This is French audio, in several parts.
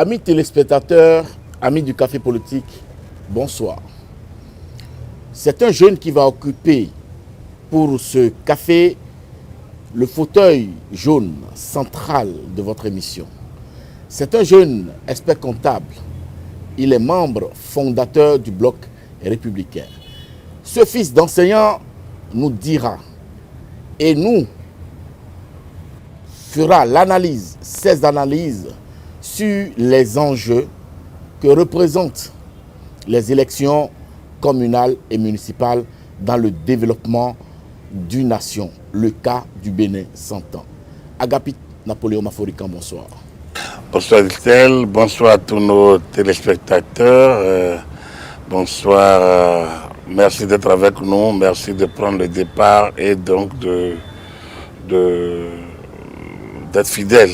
Amis téléspectateurs, amis du Café Politique, bonsoir. C'est un jeune qui va occuper pour ce café le fauteuil jaune central de votre émission. C'est un jeune expert comptable. Il est membre fondateur du Bloc républicain. Ce fils d'enseignant nous dira et nous fera l'analyse, ses analyses sur les enjeux que représentent les élections communales et municipales dans le développement d'une nation, le cas du Bénin 100 ans. Agapit Napoléon Maforican, bonsoir. Bonsoir Estelle, bonsoir à tous nos téléspectateurs, bonsoir, merci d'être avec nous, merci de prendre le départ et donc d'être fidèle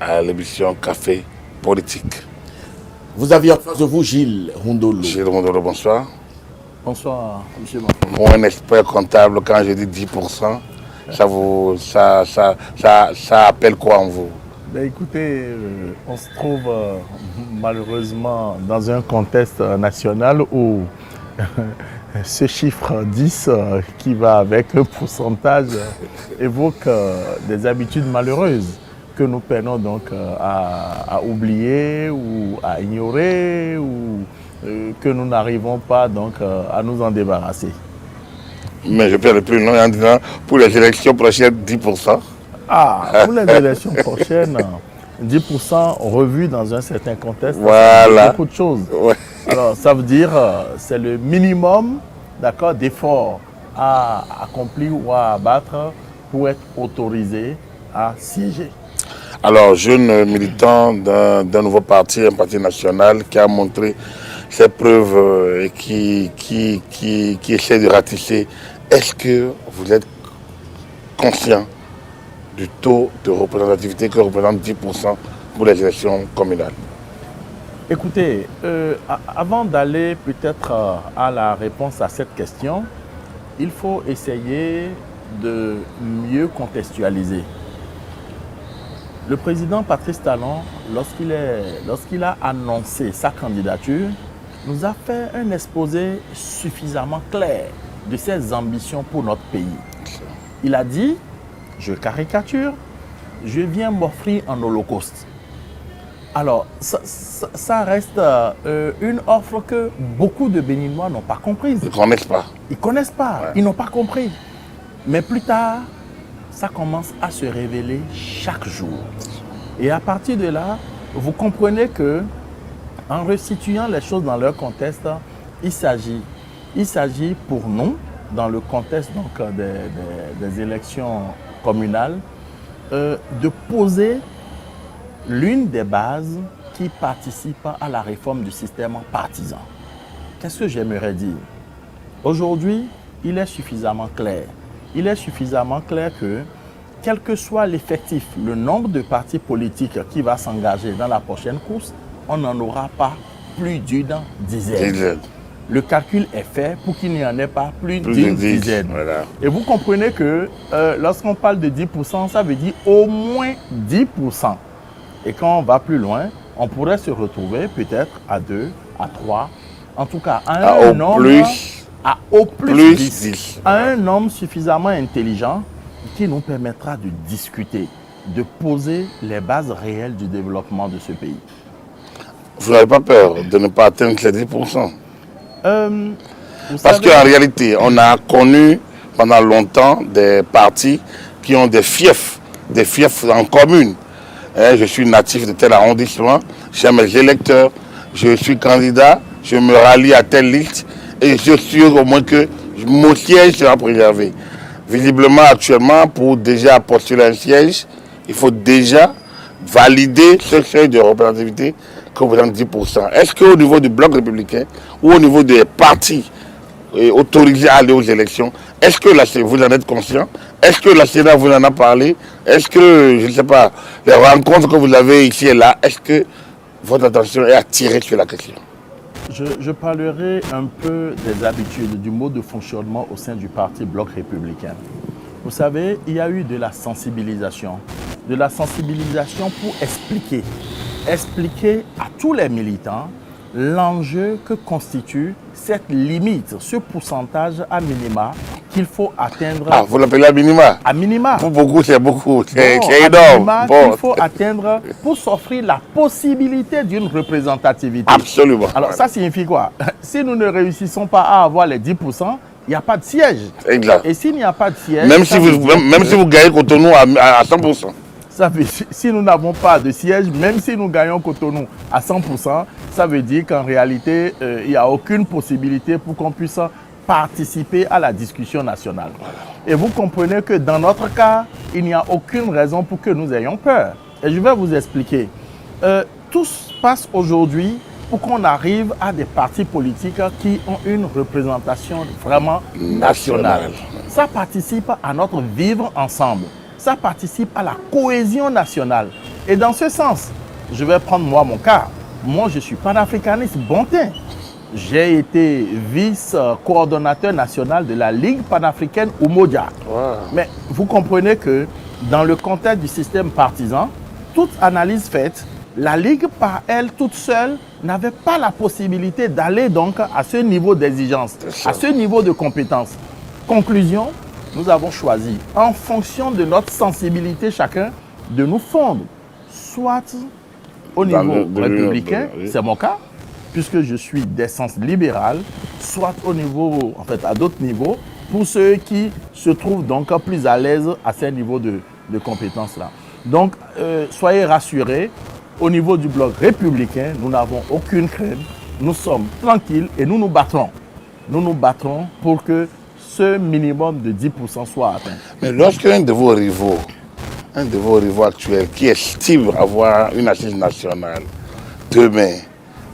à l'émission Café Politique. Vous aviez en face de vous Gilles Rondolo. Gilles Rondolo, bonsoir. Bonsoir, monsieur. Pour un expert comptable, quand je dis 10%, ça appelle quoi en vous? Ben écoutez, on se trouve malheureusement dans un contexte national où ce chiffre 10 qui va avec le pourcentage évoque des habitudes malheureuses que nous peinons donc à oublier ou à ignorer ou que nous n'arrivons pas donc à nous en débarrasser. Mais je peux aller plus loin en disant pour les élections prochaines 10%. Ah, pour les élections prochaines, 10% revus dans un certain contexte, voilà. C'est beaucoup de choses. Ouais. Alors, ça veut dire c'est le minimum d'efforts à accomplir ou à abattre pour être autorisé à siéger. Alors, jeune militant d'un nouveau parti, un parti national qui a montré ses preuves et qui essaie de ratisser, est-ce que vous êtes conscient du taux de représentativité que représente 10% pour les élections communales? Écoutez, avant d'aller peut-être à la réponse à cette question, il faut essayer de mieux contextualiser. Le président Patrice Talon, lorsqu'il a annoncé sa candidature, nous a fait un exposé suffisamment clair de ses ambitions pour notre pays. Il a dit, je caricature, je viens m'offrir en holocauste. Alors, ça reste une offre que beaucoup de Béninois n'ont pas comprise. Ils ne connaissent pas. Ils ne connaissent pas, ouais. Ils n'ont pas compris. Mais plus tard, ça commence à se révéler chaque jour. Et à partir de là, vous comprenez que, en resituant les choses dans leur contexte, il s'agit pour nous, dans le contexte donc, des élections communales, de poser l'une des bases qui participe à la réforme du système partisan. Qu'est-ce que j'aimerais dire? Aujourd'hui, il est suffisamment clair. Il est suffisamment clair que, quel que soit l'effectif, le nombre de partis politiques qui va s'engager dans la prochaine course, on n'en aura pas plus d'une dizaine. Le calcul est fait pour qu'il n'y en ait pas plus d'une dizaine. Voilà. Et vous comprenez que lorsqu'on parle de 10%, ça veut dire au moins 10%. Et quand on va plus loin, on pourrait se retrouver peut-être à 2, à 3, en tout cas à un nombre, à au plus 10, à un nombre suffisamment intelligent qui nous permettra de discuter, de poser les bases réelles du développement de ce pays. Vous n'avez pas peur de ne pas atteindre les 10%? Parce qu'en réalité, on a connu pendant longtemps des partis qui ont des fiefs en commune. Je suis natif de tel arrondissement, j'ai mes électeurs, je suis candidat, je me rallie à telle liste et je suis sûr au moins que mon siège sera préservé. Visiblement, actuellement, pour déjà postuler un siège, il faut déjà valider ce seuil de représentativité que représente 10%. Est-ce qu'au niveau du Bloc républicain ou au niveau des partis autorisés à aller aux élections, est-ce que vous en êtes conscient? Est-ce que la Sénat vous en a parlé? Est-ce que, je ne sais pas, les rencontres que vous avez ici et là, est-ce que votre attention est attirée sur la question? Je parlerai un peu des habitudes, du mode de fonctionnement au sein du parti Bloc républicain. Vous savez, il y a eu de la sensibilisation pour expliquer expliquer à tous les militants l'enjeu que constitue cette limite, ce pourcentage à minima qu'il faut atteindre. Ah, vous l'appelez à minima? À minima. Pour beaucoup, c'est beaucoup. C'est À énorme. minima Bon. qu'il faut atteindre pour s'offrir la possibilité d'une représentativité. Absolument. Alors, ça signifie quoi? Si nous ne réussissons pas à avoir les 10%, il n'y a pas de siège. Exact. Et s'il n'y a pas de siège... Même si vous gagnez Cotonou à 100%. Ça veut, si nous n'avons pas de siège, même si nous gagnons Cotonou à 100%, ça veut dire qu'en réalité, il n'y a aucune possibilité pour qu'on puisse participer à la discussion nationale. Et vous comprenez que dans notre cas, il n'y a aucune raison pour que nous ayons peur. Et je vais vous expliquer. Tout se passe aujourd'hui pour qu'on arrive à des partis politiques qui ont une représentation vraiment nationale. Ça participe à notre vivre ensemble. Ça participe à la cohésion nationale. Et dans ce sens, je vais prendre moi mon cas. Moi, je suis panafricaniste bon teint. J'ai été vice-coordonnateur national de la Ligue panafricaine Umoja. Wow. Mais vous comprenez que dans le contexte du système partisan, toute analyse faite, la Ligue par elle toute seule n'avait pas la possibilité d'aller donc à ce niveau d'exigence, à ce niveau de compétence. Conclusion, nous avons choisi, en fonction de notre sensibilité chacun, de nous fondre, soit au niveau républicain, c'est mon cas, puisque je suis d'essence libérale, soit au niveau, en fait, à d'autres niveaux, pour ceux qui se trouvent donc plus à l'aise à ces niveaux de compétences-là. Donc, soyez rassurés, au niveau du bloc républicain, nous n'avons aucune crainte, nous sommes tranquilles et nous nous battrons. Nous nous battrons pour que ce minimum de 10% soit atteint. Mais lorsqu'un de vos rivaux actuels qui estime avoir une assise nationale, demain,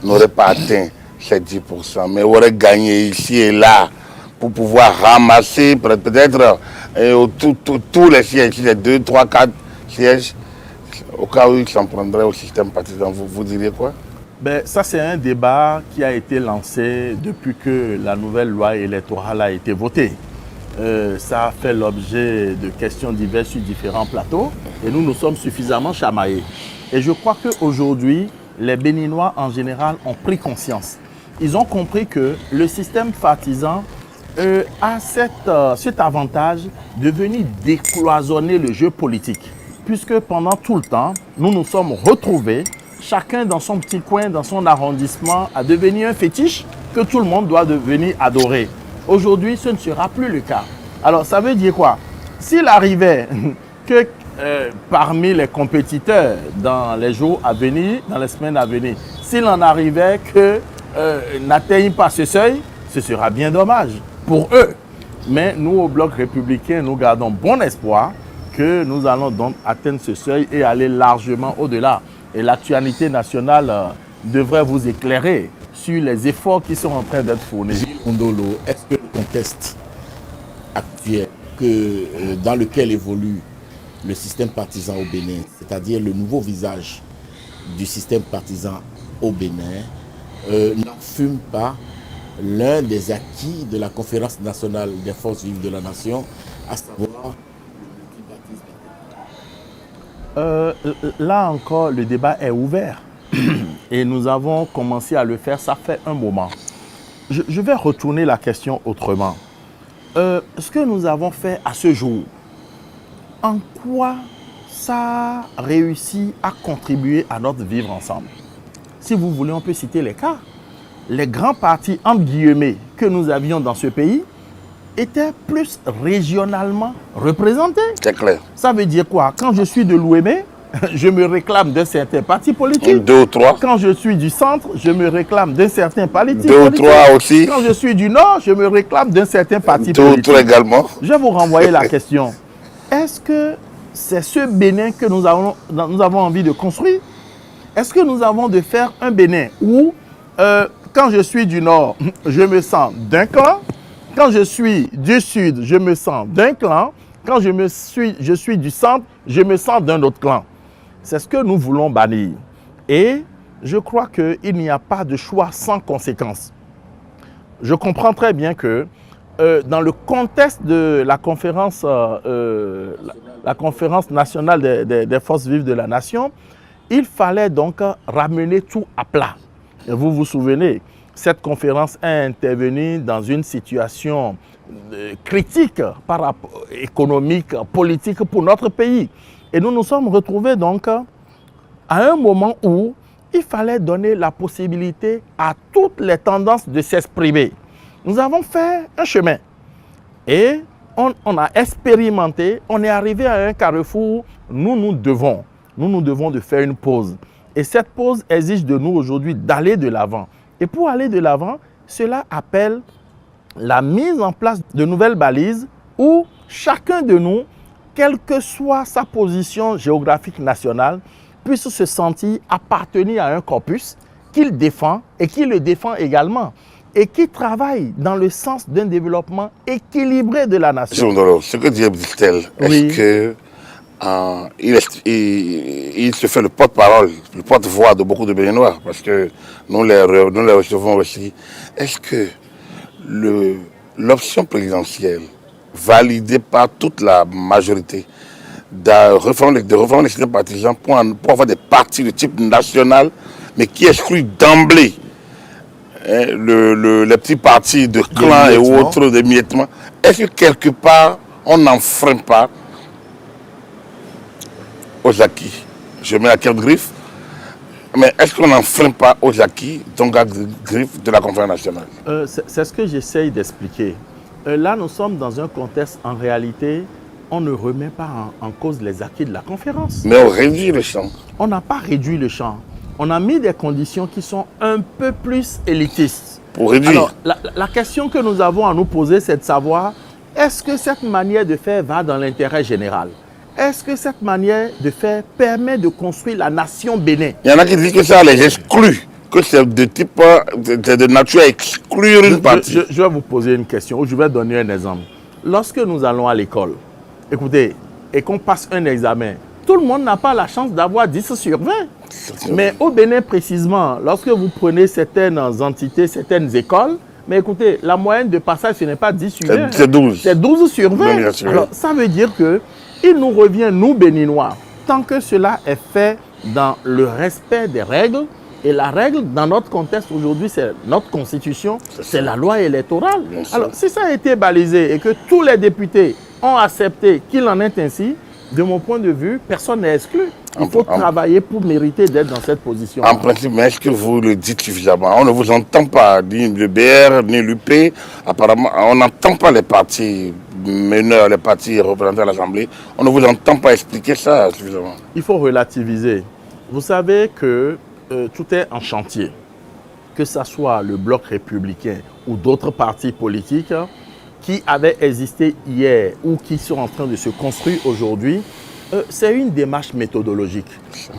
n'aurait pas atteint ces 10%, mais aurait gagné ici et là pour pouvoir ramasser peut-être tous les sièges, les 2, 3, 4 sièges, au cas où il s'en prendrait au système partisan, vous diriez quoi? Ben, ça, c'est un débat qui a été lancé depuis que la nouvelle loi électorale a été votée. Ça a fait l'objet de questions diverses sur différents plateaux et nous sommes suffisamment chamaillés. Et je crois qu'aujourd'hui, les Béninois en général ont pris conscience. Ils ont compris que le système partisan a cet avantage de venir décloisonner le jeu politique. Puisque pendant tout le temps, nous nous sommes retrouvés, chacun dans son petit coin, dans son arrondissement, à devenir un fétiche que tout le monde doit devenir adorer. Aujourd'hui, ce ne sera plus le cas. Alors, ça veut dire quoi? S'il arrivait que parmi les compétiteurs dans les jours à venir, dans les semaines à venir, s'il en arrivait que n'atteignent pas ce seuil, ce sera bien dommage pour eux. Mais nous, au Bloc républicain, nous gardons bon espoir que nous allons donc atteindre ce seuil et aller largement au-delà. Et l'actualité nationale devrait vous éclairer sur les efforts qui sont en train d'être fournis. Ondolo, est-ce que le contexte actuel dans lequel évolue le système partisan au Bénin, c'est-à-dire le nouveau visage du système partisan au Bénin, n'enfume pas l'un des acquis de la conférence nationale des forces vives de la nation, à savoir là encore, le débat est ouvert et nous avons commencé à le faire, ça fait un moment. Je vais retourner la question autrement. Ce que nous avons fait à ce jour, en quoi ça a réussi à contribuer à notre vivre ensemble? Si vous voulez, on peut citer les cas. Les grands partis, entre guillemets, que nous avions dans ce pays, étaient plus régionalement représentés. C'est clair. Ça veut dire quoi? Quand je suis de l'Ouémé, je me réclame d'un certain parti politique. 2 ou 3. Quand je suis du centre, je me réclame d'un certain parti politique. 2 ou 3 aussi. Quand je suis du nord, je me réclame d'un certain parti 2 ou politique. 3 également. Je vais vous renvoyer la question. Est-ce que c'est ce Bénin que nous avons envie de construire? Est-ce que nous avons de faire un Bénin où, quand je suis du nord, je me sens d'un clan? Quand je suis du sud, je me sens d'un clan. Quand je suis du centre, je me sens d'un autre clan. C'est ce que nous voulons bannir. Et je crois qu'il n'y a pas de choix sans conséquence. Je comprends très bien que dans le contexte de la conférence nationale des forces vives de la nation, il fallait donc ramener tout à plat. Et vous vous souvenez, cette conférence est intervenue dans une situation critique par rapport, économique, politique pour notre pays. Et nous nous sommes retrouvés donc à un moment où il fallait donner la possibilité à toutes les tendances de s'exprimer. Nous avons fait un chemin et on a expérimenté, on est arrivé à un carrefour où nous devons de faire une pause. Et cette pause exige de nous aujourd'hui d'aller de l'avant. Et pour aller de l'avant, cela appelle la mise en place de nouvelles balises où chacun de nous, quelle que soit sa position géographique nationale, puisse se sentir appartenir à un corpus qu'il défend et qui le défend également et qui travaille dans le sens d'un développement équilibré de la nation. Ce que dit Bistel, est-ce que il se fait le porte-parole, le porte-voix de beaucoup de Béninois, parce que nous les recevons aussi. Est-ce que l'option présidentielle, validée par toute la majorité, de réformer les systèmes partisans pour avoir des partis de type national, mais qui excluent d'emblée les petits partis de clans et autres, d'émiettement, est-ce que quelque part, on n'enfreint pas aux acquis? Je mets la carte griffe, mais est-ce qu'on n'enfreint pas aux acquis, donc à griffe de la conférence nationale? C'est ce que j'essaye d'expliquer. Là, nous sommes dans un contexte, en réalité, on ne remet pas en cause les acquis de la conférence. Mais on réduit le champ. On n'a pas réduit le champ. On a mis des conditions qui sont un peu plus élitistes. Pour réduire. Alors, la question que nous avons à nous poser, c'est de savoir, est-ce que cette manière de faire va dans l'intérêt général? Est-ce que cette manière de faire permet de construire la nation Bénin? Il y en a qui disent que ça les exclut, que c'est de type de nature à exclure une partie. Je vais vous poser une question, ou je vais donner un exemple. Lorsque nous allons à l'école, écoutez, et qu'on passe un examen, tout le monde n'a pas la chance d'avoir 10 sur 20. Mais au Bénin précisément, lorsque vous prenez certaines entités, certaines écoles, mais écoutez, la moyenne de passage, ce n'est pas 10 sur 20. C'est 12. C'est 12 sur 20. Alors, ça veut dire que il nous revient, nous Béninois, tant que cela est fait dans le respect des règles, et la règle dans notre contexte aujourd'hui, c'est notre constitution, c'est la loi électorale. Alors, si ça a été balisé et que tous les députés ont accepté qu'il en est ainsi, de mon point de vue, personne n'est exclu. Il faut travailler pour mériter d'être dans cette position. En principe, mais est-ce que vous le dites suffisamment? On ne vous entend pas, ni le BR, ni l'UP. Apparemment, on n'entend pas les partis meneurs, les partis représentés à l'Assemblée. On ne vous entend pas expliquer ça suffisamment. Il faut relativiser. Vous savez que tout est en chantier. Que ce soit le Bloc républicain ou d'autres partis politiques qui avaient existé hier ou qui sont en train de se construire aujourd'hui, c'est une démarche méthodologique.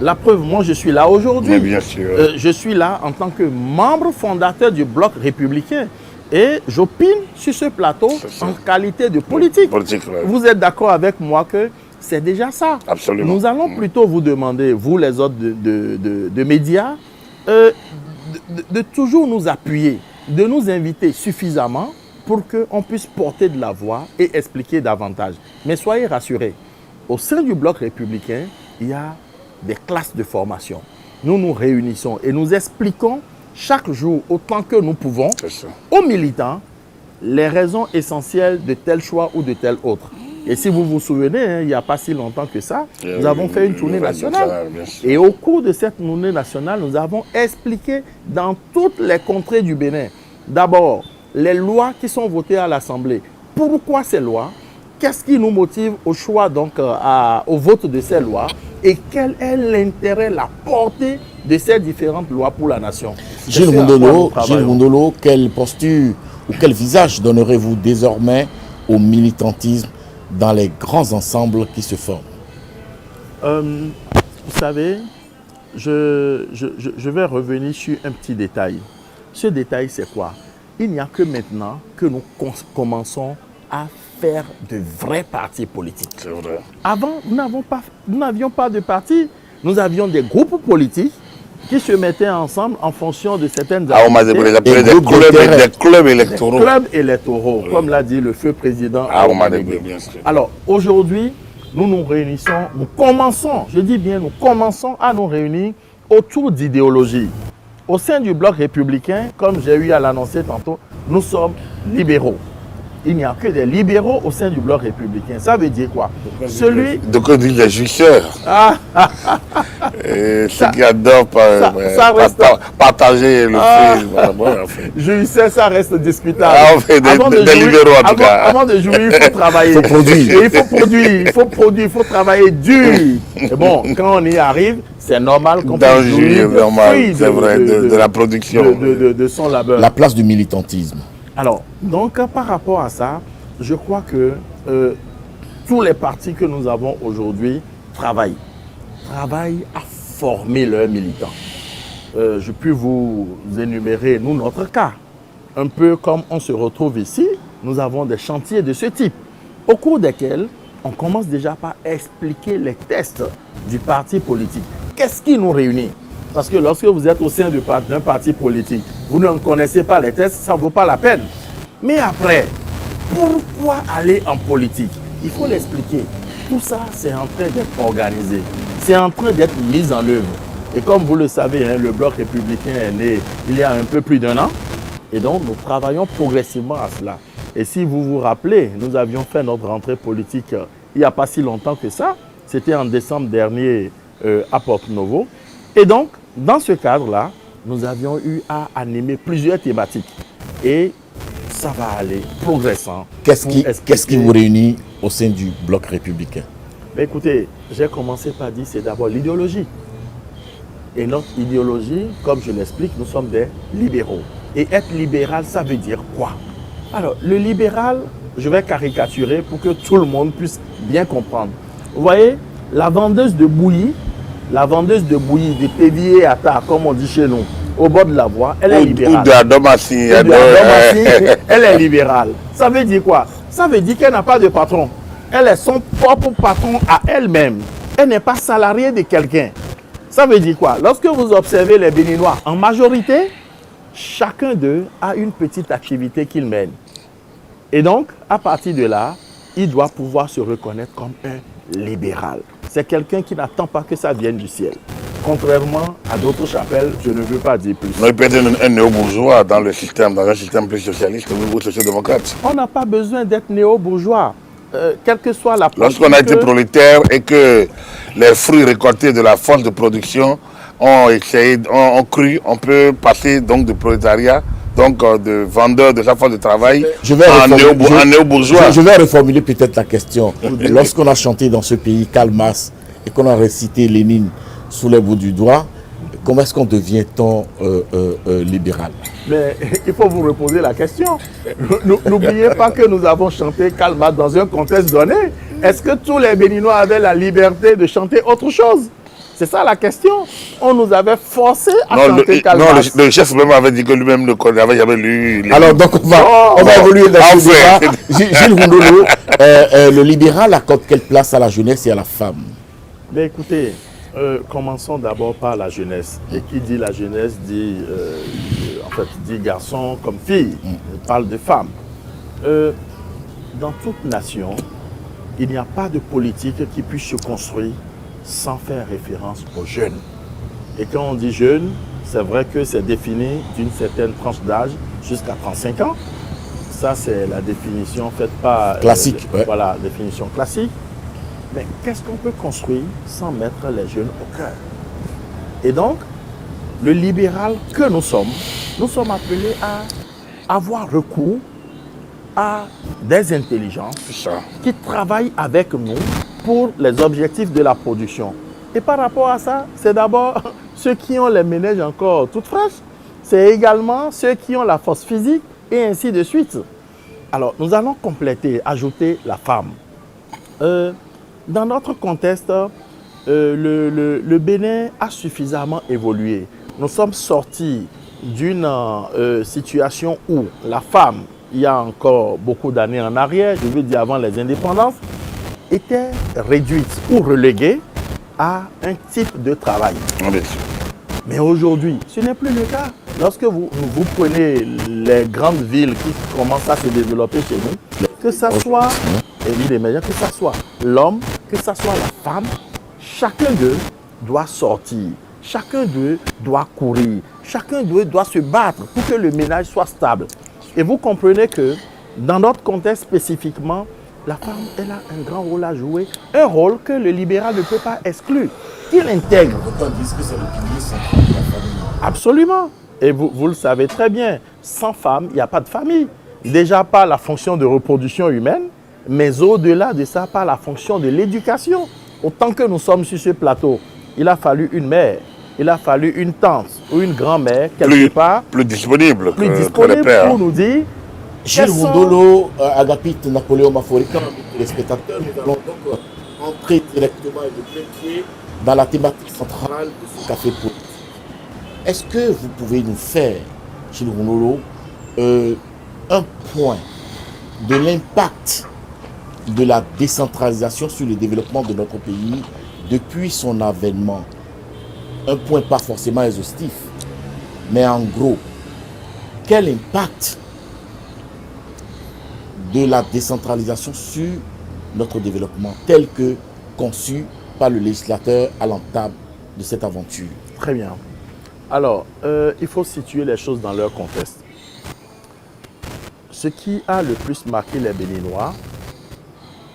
La preuve, moi je suis là aujourd'hui. Bien sûr. Je suis là en tant que membre fondateur du Bloc républicain et j'opine sur ce plateau en qualité de politique. Ouais. Vous êtes d'accord avec moi que c'est déjà ça? Absolument. Nous allons plutôt vous demander, vous les autres de médias, de toujours nous appuyer, de nous inviter suffisamment pour qu'on puisse porter de la voix et expliquer davantage. Mais soyez rassurés, au sein du Bloc républicain, il y a des classes de formation. Nous nous réunissons et nous expliquons chaque jour, autant que nous pouvons, aux militants, les raisons essentielles de tel choix ou de tel autre. Et si vous vous souvenez, il n'y a pas si longtemps que ça, nous avons fait une tournée nationale. Et au cours de cette tournée nationale, nous avons expliqué dans toutes les contrées du Bénin, d'abord, les lois qui sont votées à l'Assemblée. Pourquoi ces lois? Qu'est-ce qui nous motive au choix, donc, au vote de ces lois? Et quel est l'intérêt, la portée de ces différentes lois pour la nation? Gilles Mundolo, quelle posture ou quel visage donnerez-vous désormais au militantisme dans les grands ensembles qui se forment? Vous savez, je vais revenir sur un petit détail. Ce détail, c'est quoi? Il n'y a que maintenant que nous commençons à faire de vrais partis politiques. C'est vrai. Avant, nous n'avions pas de partis. Nous avions des groupes politiques qui se mettaient ensemble en fonction de certaines activités. Des clubs électoraux. Des clubs électoraux, comme l'a dit le feu président. Bien sûr. Alors, aujourd'hui, nous nous réunissons, nous commençons, je dis bien, nous commençons à nous réunir autour d'idéologie. Au sein du bloc républicain, comme j'ai eu à l'annoncer tantôt, nous sommes libéraux. Il n'y a que des libéraux au sein du bloc républicain. Ça veut dire quoi? Celui... De quoi dit les jouisseurs. Ceux qui adorent partager le film. Jouisseur, ça reste discutable. Des libéraux en tout cas. Avant de jouir, il faut travailler. Il faut produire. Il faut travailler dur. Et bon, quand on y arrive, c'est normal qu'on puisse jouir de la production. De son labeur. La place du militantisme. Alors, donc par rapport à ça, je crois que tous les partis que nous avons aujourd'hui travaillent à former leurs militants. Je peux vous énumérer, nous, notre cas. Un peu comme on se retrouve ici, nous avons des chantiers de ce type, au cours desquels on commence déjà par expliquer les tests du parti politique. Qu'est-ce qui nous réunit? Parce que lorsque vous êtes au sein d'un parti politique, vous ne connaissez pas les tests, ça ne vaut pas la peine. Mais après, pourquoi aller en politique? Il faut l'expliquer. Tout ça, c'est en train d'être organisé. C'est en train d'être mis en œuvre. Et comme vous le savez, hein, le bloc républicain est né il y a un peu plus d'1 an. Et donc, nous travaillons progressivement à cela. Et si vous vous rappelez, nous avions fait notre rentrée politique il n'y a pas si longtemps que ça. C'était en décembre dernier à Porto Novo. Et donc, dans ce cadre-là, nous avions eu à animer plusieurs thématiques. Et ça va aller progressant. Qu'est-ce qui vous réunit au sein du bloc républicain? Mais écoutez, j'ai commencé par dire c'est d'abord l'idéologie. Et notre idéologie, comme je l'explique, nous sommes des libéraux. Et être libéral, ça veut dire quoi? Alors, le libéral, je vais caricaturer pour que tout le monde puisse bien comprendre. Vous voyez, la vendeuse de bouillie, des péviers à tard, comme on dit chez nous, au bord de la voie, elle est libérale. Ou de la domatie. Elle est libérale. Ça veut dire quoi? Ça veut dire qu'elle n'a pas de patron. Elle est son propre patron à elle-même. Elle n'est pas salariée de quelqu'un. Ça veut dire quoi? Lorsque vous observez les Béninois, en majorité, chacun d'eux a une petite activité qu'il mène. Et donc, à partir de là, il doit pouvoir se reconnaître comme un libéral. C'est quelqu'un qui n'attend pas que ça vienne du ciel. Contrairement à d'autres chapelles, je ne veux pas dire plus. Mais il peut être un néo-bourgeois dans un système plus socialiste ou social-démocrate. On n'a pas besoin d'être néo-bourgeois. Quelle que soit la politique. Lorsqu'on a été prolétaire et que les fruits récoltés de la force de production ont cru, on peut passer donc de prolétariat, donc de vendeur de sa force de travail en néo-bourgeois. Je vais reformuler peut-être la question. Lorsqu'on a chanté dans ce pays Karl Marx et qu'on a récité Lénine sous les bouts du doigt, comment est-ce qu'on devient-on libéral? Mais il faut vous reposer la question. N'oubliez pas que nous avons chanté Karl Marx dans un contexte donné. Est-ce que tous les Béninois avaient la liberté de chanter autre chose? C'est ça la question. On nous avait forcé à chanter Karl Marx. Le chef même avait dit que lui-même n'avait jamais lu. Alors donc on va évoluer dans ce débat. Gilles Roundolo, le libéral accorde quelle place à la jeunesse et à la femme? Mais écoutez, commençons d'abord par la jeunesse. Et qui dit la jeunesse dit, dit garçon comme fille. On parle de femme. Dans toute nation, il n'y a pas de politique qui puisse se construire sans faire référence aux jeunes. Et quand on dit jeunes, c'est vrai que c'est défini d'une certaine tranche d'âge jusqu'à 35 ans. Ça, c'est la définition faite par... Classique. Voilà, définition classique. Mais qu'est-ce qu'on peut construire sans mettre les jeunes au cœur? Et donc, le libéral que nous sommes appelés à avoir recours à des intelligences qui travaillent avec nous pour les objectifs de la production. Et par rapport à ça, c'est d'abord ceux qui ont les ménages encore toutes fraîches, c'est également ceux qui ont la force physique et ainsi de suite. Alors, nous allons compléter, ajouter la femme. Dans notre contexte, le Bénin a suffisamment évolué. Nous sommes sortis d'une situation où la femme, il y a encore beaucoup d'années en arrière, je veux dire avant les indépendances, était réduite ou reléguée à un type de travail. Mais aujourd'hui, ce n'est plus le cas. Lorsque vous prenez les grandes villes qui commencent à se développer chez nous, que ça soit, que ça soit l'homme que ce soit la femme, chacun d'eux doit sortir. Chacun d'eux doit courir. Chacun d'eux doit se battre pour que le ménage soit stable. Et vous comprenez que dans notre contexte spécifiquement, la femme, elle a un grand rôle à jouer. Un rôle que le libéral ne peut pas exclure. Qu'il intègre. Pourtant, disent que c'est le pilier central de la famille. Absolument. Et vous le savez très bien. Sans femme, il n'y a pas de famille. Déjà pas la fonction de reproduction humaine, mais au-delà de ça, pas la fonction de l'éducation. Autant que nous sommes sur ce plateau, il a fallu une mère, il a fallu une tante ou une grand-mère, quelque part, plus disponible plus que disponible les pères. pour nous dire Gilles Rundolo, Agapit, Napoléon Maforika, les spectateurs, nous allons donc entrer directement et de plein pied dans la thématique centrale de ce café politique. Est-ce que vous pouvez nous faire, Gilles Rundolo, un point de l'impact de la décentralisation sur le développement de notre pays depuis son avènement? Un point pas forcément exhaustif, mais en gros, quel impact de la décentralisation sur notre développement tel que conçu par le législateur à l'entame de cette aventure? Très bien. Alors, il faut situer les choses dans leur contexte. Ce qui a le plus marqué les Béninois,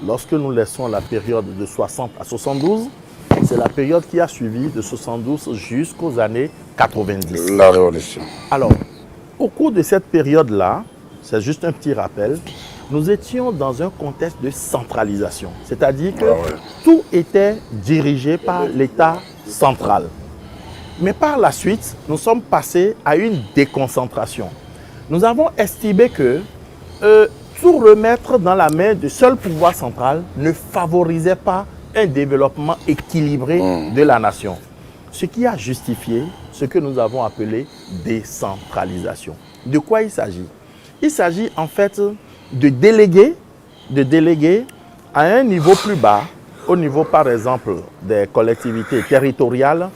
lorsque nous laissons la période de 60 à 72, c'est la période qui a suivi de 72 jusqu'aux années 90. La révolution. Alors, au cours de cette période-là, c'est juste un petit rappel, nous étions dans un contexte de centralisation. C'est-à-dire que tout était dirigé par l'État central. Mais par la suite, nous sommes passés à une déconcentration. Nous avons estimé que tout remettre dans la main du seul pouvoir central ne favorisait pas un développement équilibré de la nation. Ce qui a justifié ce que nous avons appelé décentralisation. De quoi il s'agit? Il s'agit en fait de déléguer à un niveau plus bas, au niveau par exemple des collectivités territoriales,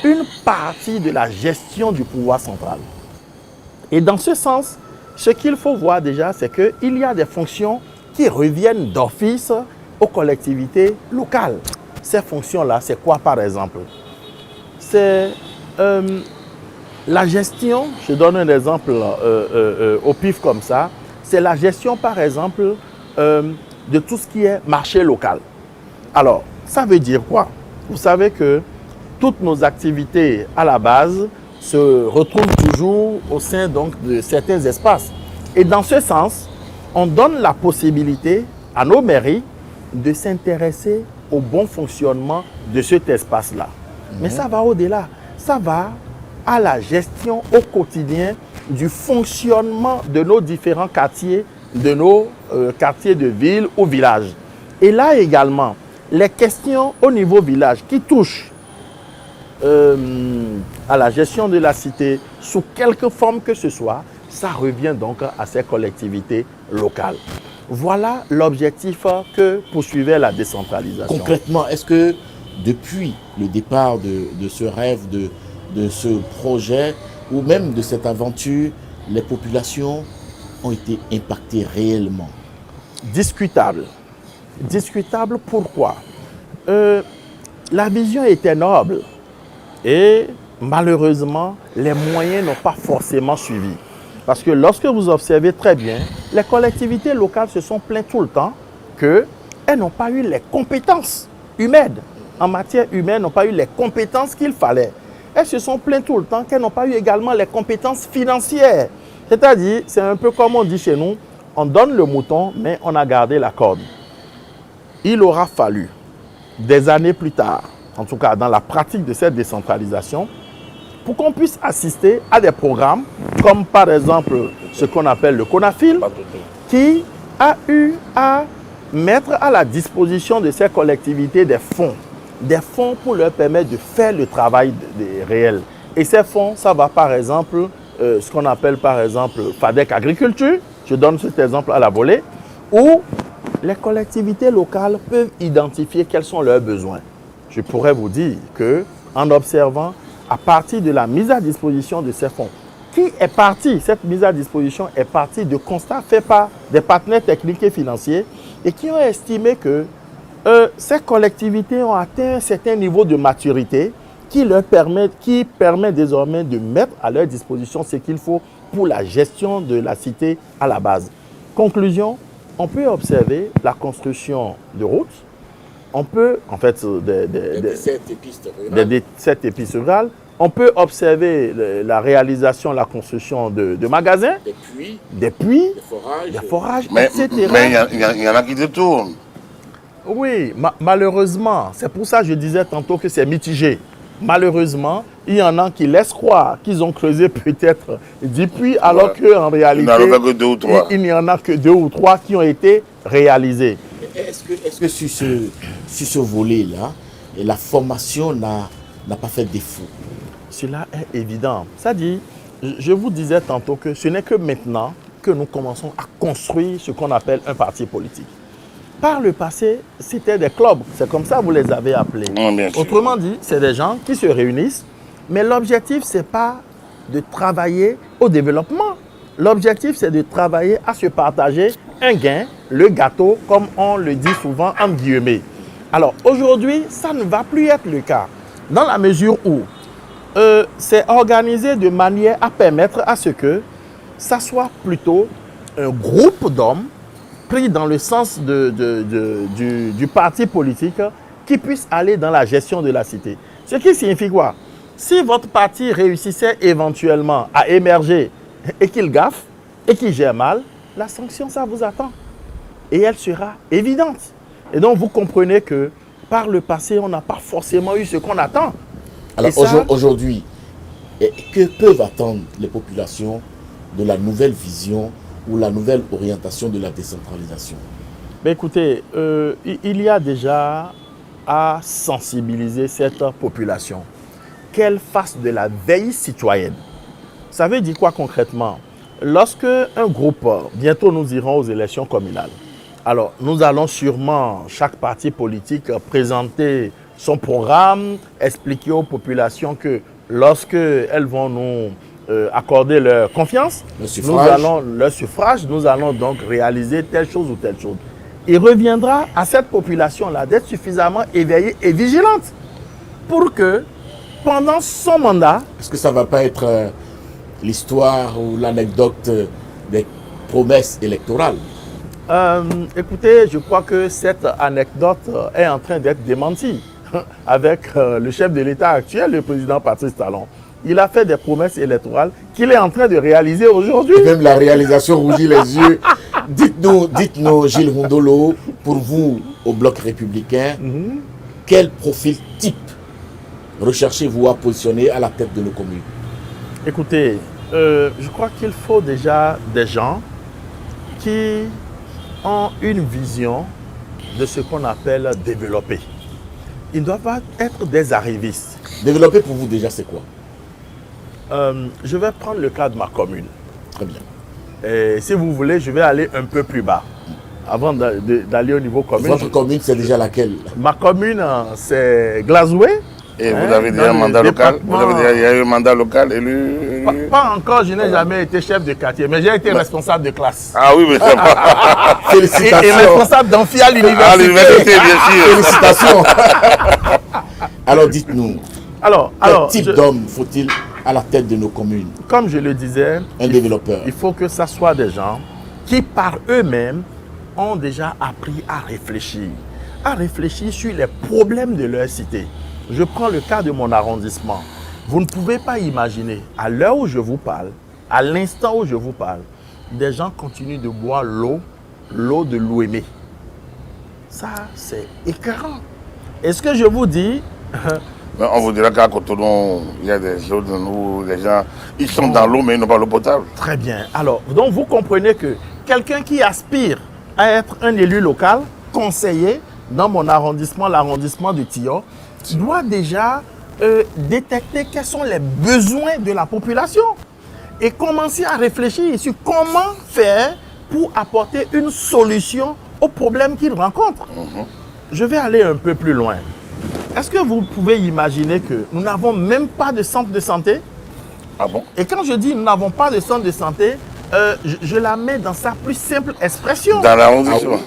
une partie de la gestion du pouvoir central. Et dans ce sens, ce qu'il faut voir déjà, c'est qu'il y a des fonctions qui reviennent d'office aux collectivités locales. Ces fonctions-là, c'est quoi par exemple? C'est la gestion, je donne un exemple au pif comme ça, c'est la gestion par exemple de tout ce qui est marché local. Alors, ça veut dire quoi? Vous savez que toutes nos activités à la base se retrouvent toujours au sein donc de certains espaces. Et dans ce sens, on donne la possibilité à nos mairies de s'intéresser au bon fonctionnement de cet espace-là. Mais ça va au-delà. Ça va à la gestion au quotidien du fonctionnement de nos différents quartiers, de nos quartiers de ville ou village. Et là également, les questions au niveau village qui touchent à la gestion de la cité, sous quelque forme que ce soit, ça revient donc à ces collectivités locales. Voilà l'objectif que poursuivait la décentralisation. Concrètement, est-ce que depuis le départ de ce rêve, de ce projet, ou même de cette aventure, les populations ont été impactées réellement? Discutable. Discutable pourquoi? La vision était noble et malheureusement, les moyens n'ont pas forcément suivi. Parce que lorsque vous observez très bien, les collectivités locales se sont plaintes tout le temps qu'elles n'ont pas eu les compétences humaines. En matière humaine, n'ont pas eu les compétences qu'il fallait. Elles se sont plaintes tout le temps qu'elles n'ont pas eu également les compétences financières. C'est-à-dire, c'est un peu comme on dit chez nous, on donne le mouton, mais on a gardé la corde. Il aura fallu des années plus tard, en tout cas dans la pratique de cette décentralisation, pour qu'on puisse assister à des programmes comme par exemple ce qu'on appelle le CONAFIL, qui a eu à mettre à la disposition de ces collectivités des fonds pour leur permettre de faire le travail réel. Et ces fonds, ça va par exemple, ce qu'on appelle par exemple FADEC Agriculture, je donne cet exemple à la volée, où les collectivités locales peuvent identifier quels sont leurs besoins. Je pourrais vous dire qu'en observant, à partir de la mise à disposition de ces fonds, qui est partie, cette mise à disposition est partie de constats faits par des partenaires techniques et financiers et qui ont estimé que ces collectivités ont atteint un certain niveau de maturité qui permet désormais de mettre à leur disposition ce qu'il faut pour la gestion de la cité à la base. Conclusion, on peut observer la construction de routes, on peut, en fait, des 7 pistes rurales, on peut observer la réalisation, la construction de magasins, des puits, des forages, etc. Mais il y en a qui détournent. Oui, malheureusement, c'est pour ça que je disais tantôt que c'est mitigé. Malheureusement, il y en a qui laissent croire qu'ils ont creusé peut-être 10 puits, alors qu'en réalité, il n'y en a que 2 ou 3 qui ont été réalisés. Est-ce que sur ce volet-là, la formation n'a pas fait défaut? Cela est évident. C'est-à-dire, je vous disais tantôt que ce n'est que maintenant que nous commençons à construire ce qu'on appelle un parti politique. Par le passé, c'était des clubs. C'est comme ça que vous les avez appelés. Autrement dit, c'est des gens qui se réunissent, mais l'objectif, ce n'est pas de travailler au développement. L'objectif, c'est de travailler à se partager un gain, le gâteau, comme on le dit souvent en guillemets. Alors, aujourd'hui, ça ne va plus être le cas, dans la mesure où c'est organisé de manière à permettre à ce que ça soit plutôt un groupe d'hommes pris dans le sens du parti politique qui puisse aller dans la gestion de la cité. Ce qui signifie quoi? Si votre parti réussissait éventuellement à émerger et qu'il gaffe et qu'il gère mal, la sanction, ça vous attend. Et elle sera évidente. Et donc, vous comprenez que par le passé, on n'a pas forcément eu ce qu'on attend. Alors aujourd'hui, que peuvent attendre les populations de la nouvelle vision ou la nouvelle orientation de la décentralisation? Mais écoutez, il y a déjà à sensibiliser cette population, qu'elle fasse de la veille citoyenne. Ça veut dire quoi concrètement? Lorsque un groupe, bientôt nous irons aux élections communales, alors nous allons sûrement, chaque parti politique, présenter son programme, expliquer aux populations que lorsqu'elles vont nous accorder leur confiance, leur suffrage, nous allons donc réaliser telle chose ou telle chose. Il reviendra à cette population-là d'être suffisamment éveillée et vigilante pour que, pendant son mandat... Est-ce que ça ne va pas être l'histoire ou l'anecdote des promesses électorales? Écoutez, je crois que cette anecdote est en train d'être démentie avec le chef de l'État actuel, le président Patrice Talon. Il a fait des promesses électorales qu'il est en train de réaliser aujourd'hui. Même la réalisation rougit les yeux. Dites-nous, Gilles Rondolo, pour vous, au Bloc républicain, quel profil type recherchez-vous à positionner à la tête de nos communes? Écoutez, je crois qu'il faut déjà des gens qui ont une vision de ce qu'on appelle développer. Ils ne doivent pas être des arrivistes. Développer pour vous déjà, c'est quoi? Je vais prendre le cas de ma commune. Très bien. Et si vous voulez, je vais aller un peu plus bas avant d'aller au niveau commune. Votre commune, c'est déjà laquelle? Ma commune, c'est Glazoué. Et vous avez déjà un mandat local? Vous avez déjà eu un mandat local élu? Pas encore, je n'ai jamais été chef de quartier, mais j'ai été responsable de classe. Ah oui, mais c'est pas... Félicitations. Et responsable d'amphi à l'université. À l'université, bien sûr. Félicitations. Alors dites-nous, quel type d'homme faut-il à la tête de nos communes? Comme je le disais, un développeur. Il faut que ça soit des gens qui par eux-mêmes ont déjà appris à réfléchir sur les problèmes de leur cité. Je prends le cas de mon arrondissement. Vous ne pouvez pas imaginer, à l'heure où je vous parle, à l'instant où je vous parle, des gens continuent de boire l'eau de l'Ouémé. Ça, c'est écœurant. Et ce que je vous dis... Mais on vous dira qu'à Cotonou, il y a des eaux de nous, les gens, ils sont dans l'eau, mais ils n'ont pas l'eau potable. Très bien. Alors, donc vous comprenez que quelqu'un qui aspire à être un élu local, conseiller, dans mon arrondissement, l'arrondissement de Tillon, doit déjà détecter quels sont les besoins de la population et commencer à réfléchir sur comment faire pour apporter une solution aux problèmes qu'il rencontre. Je vais aller un peu plus loin. Est-ce que vous pouvez imaginer que nous n'avons même pas de centre de santé? Ah bon? Et quand je dis nous n'avons pas de centre de santé, je la mets dans sa plus simple expression. Dans l'arrondissement?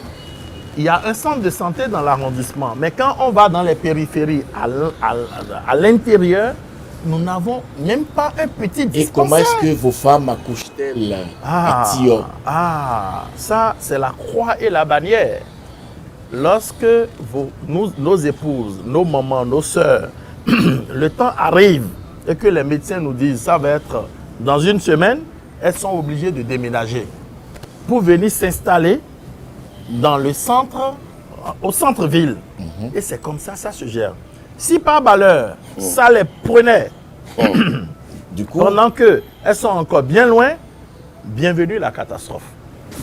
il y a un centre de santé dans l'arrondissement. Mais quand on va dans les périphéries, à l'intérieur, nous n'avons même pas un petit dispensaire. Et comment est-ce que vos femmes accouchent-elles à Tio? Ça, c'est la croix et la bannière. Lorsque nos épouses, nos mamans, nos sœurs, le temps arrive et que les médecins nous disent ça va être dans une semaine, elles sont obligées de déménager pour venir s'installer dans le centre, au centre-ville. Et c'est comme ça, ça se gère. Si par malheur, ça les prenait, du coup, pendant qu'elles sont encore bien loin, bienvenue la catastrophe.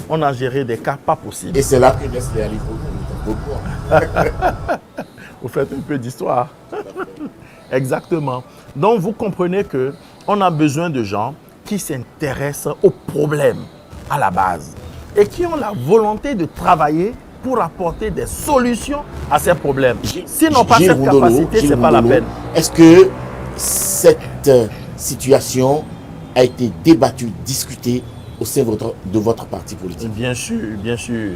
On a géré des cas pas possibles. Et c'est là que naissent les haricots. Vous faites un peu d'histoire. Exactement. Donc vous comprenez qu'on a besoin de gens qui s'intéressent aux problèmes à la base et qui ont la volonté de travailler pour apporter des solutions à ces problèmes. S'ils n'ont pas cette capacité, ce n'est pas la peine. Est-ce que cette situation a été débattue, discutée au sein de votre parti politique? Bien sûr,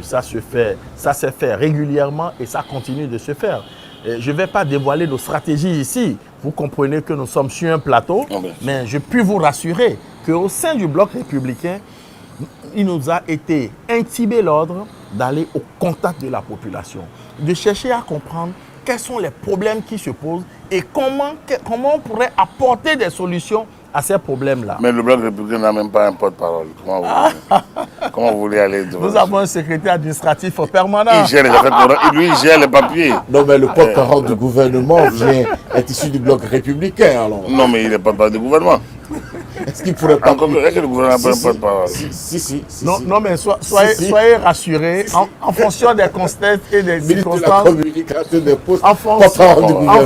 ça s'est fait régulièrement et ça continue de se faire. Je ne vais pas dévoiler nos stratégies ici. Vous comprenez que nous sommes sur un plateau, mais je puis vous rassurer qu'au sein du Bloc républicain, il nous a été intimé l'ordre d'aller au contact de la population, de chercher à comprendre quels sont les problèmes qui se posent et comment on pourrait apporter des solutions à ces problèmes-là. Mais le Bloc républicain n'a même pas un porte-parole. Comment vous voulez aller devant? Nous avons un secrétaire administratif permanent. Il gère les affaires, lui, il gère les papiers. Non, mais le porte-parole du gouvernement est issu du Bloc républicain, alors. Non, mais il n'est pas du gouvernement. Est-ce qu'il pourrait pas... Est-ce que le gouvernement n'a pas un porte-parole? Si. Non, mais soyez rassurés, en fonction des contextes et des circonstances. En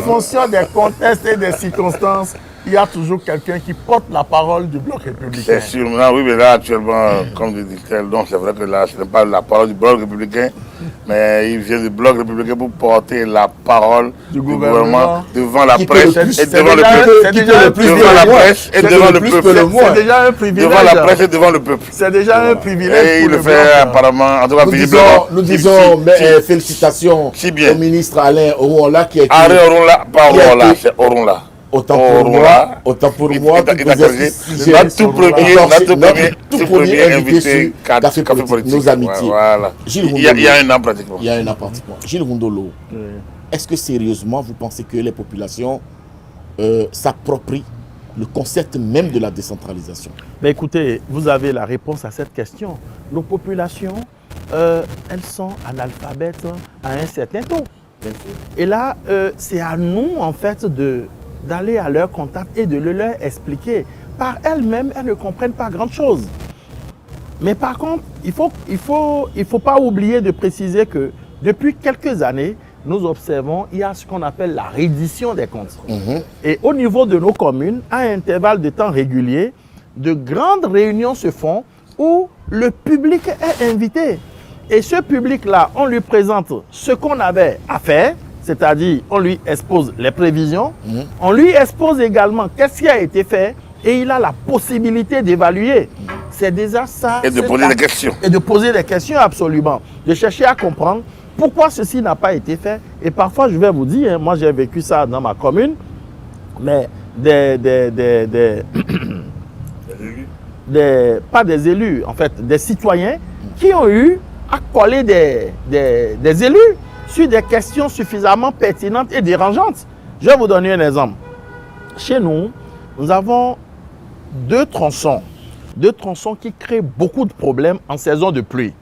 fonction des contextes et des circonstances, il y a toujours quelqu'un qui porte la parole du Bloc républicain. C'est sûr, oui, mais là, actuellement, comme dit-elle, donc c'est vrai que là, ce n'est pas la parole du Bloc républicain, mais il vient du Bloc républicain pour porter la parole du gouvernement devant la presse et devant le peuple. Devant la presse et devant le peuple. C'est déjà un privilège. Devant la presse et devant le peuple. C'est déjà un privilège. Et il le fait apparemment, en tout cas, visiblement. Nous disons félicitations au ministre Alain Oronla qui est... Alain Oronla, pas Oronla, c'est Oronla. Autant pour moi, notre tout premier invité sur Café Politique, nos amitiés. Voilà. Il y a un an pratiquement. Il y a un an pratiquement. Gilles Rundolo, est-ce que sérieusement vous pensez que les populations s'approprient le concept même de la décentralisation? Mais écoutez, vous avez la réponse à cette question. Nos populations, elles sont analphabètes à un certain taux. Et là, c'est à nous, en fait, d'aller à leur contact et de le leur expliquer. Par elles-mêmes, elles ne comprennent pas grand-chose. Mais par contre, il faut pas oublier de préciser que depuis quelques années, nous observons, il y a ce qu'on appelle la reddition des comptes. Et au niveau de nos communes, à intervalles de temps réguliers, de grandes réunions se font où le public est invité. Et ce public-là, on lui présente ce qu'on avait à faire, c'est-à-dire on lui expose les prévisions, on lui expose également qu'est-ce qui a été fait et il a la possibilité d'évaluer. C'est déjà ça. Et de poser des questions. Et de poser des questions, absolument. De chercher à comprendre pourquoi ceci n'a pas été fait. Et parfois, je vais vous dire, moi j'ai vécu ça dans ma commune, mais pas des élus, en fait, des citoyens qui ont eu à coller des élus sur des questions suffisamment pertinentes et dérangeantes. Je vais vous donner un exemple. Chez nous, nous avons deux tronçons qui créent beaucoup de problèmes en saison de pluie.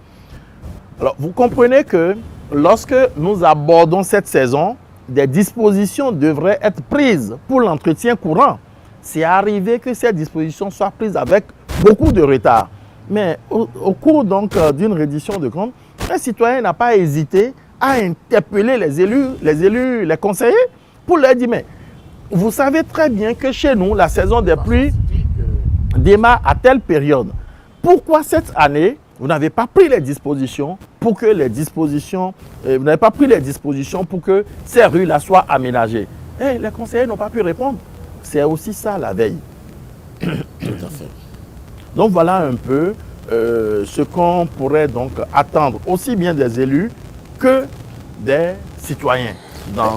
Alors, vous comprenez que lorsque nous abordons cette saison, des dispositions devraient être prises pour l'entretien courant. C'est arrivé que ces dispositions soient prises avec beaucoup de retard. Mais au cours donc d'une reddition de comptes, un citoyen n'a pas hésité à interpeller les élus, les conseillers, pour leur dire, mais vous savez très bien que chez nous, la saison des pluies démarre à telle période. Pourquoi cette année, vous n'avez pas pris les dispositions pour que ces rues-là soient aménagées? Et les conseillers n'ont pas pu répondre. C'est aussi ça la veille. Tout à fait. Donc voilà un peu ce qu'on pourrait donc attendre aussi bien des élus que des citoyens.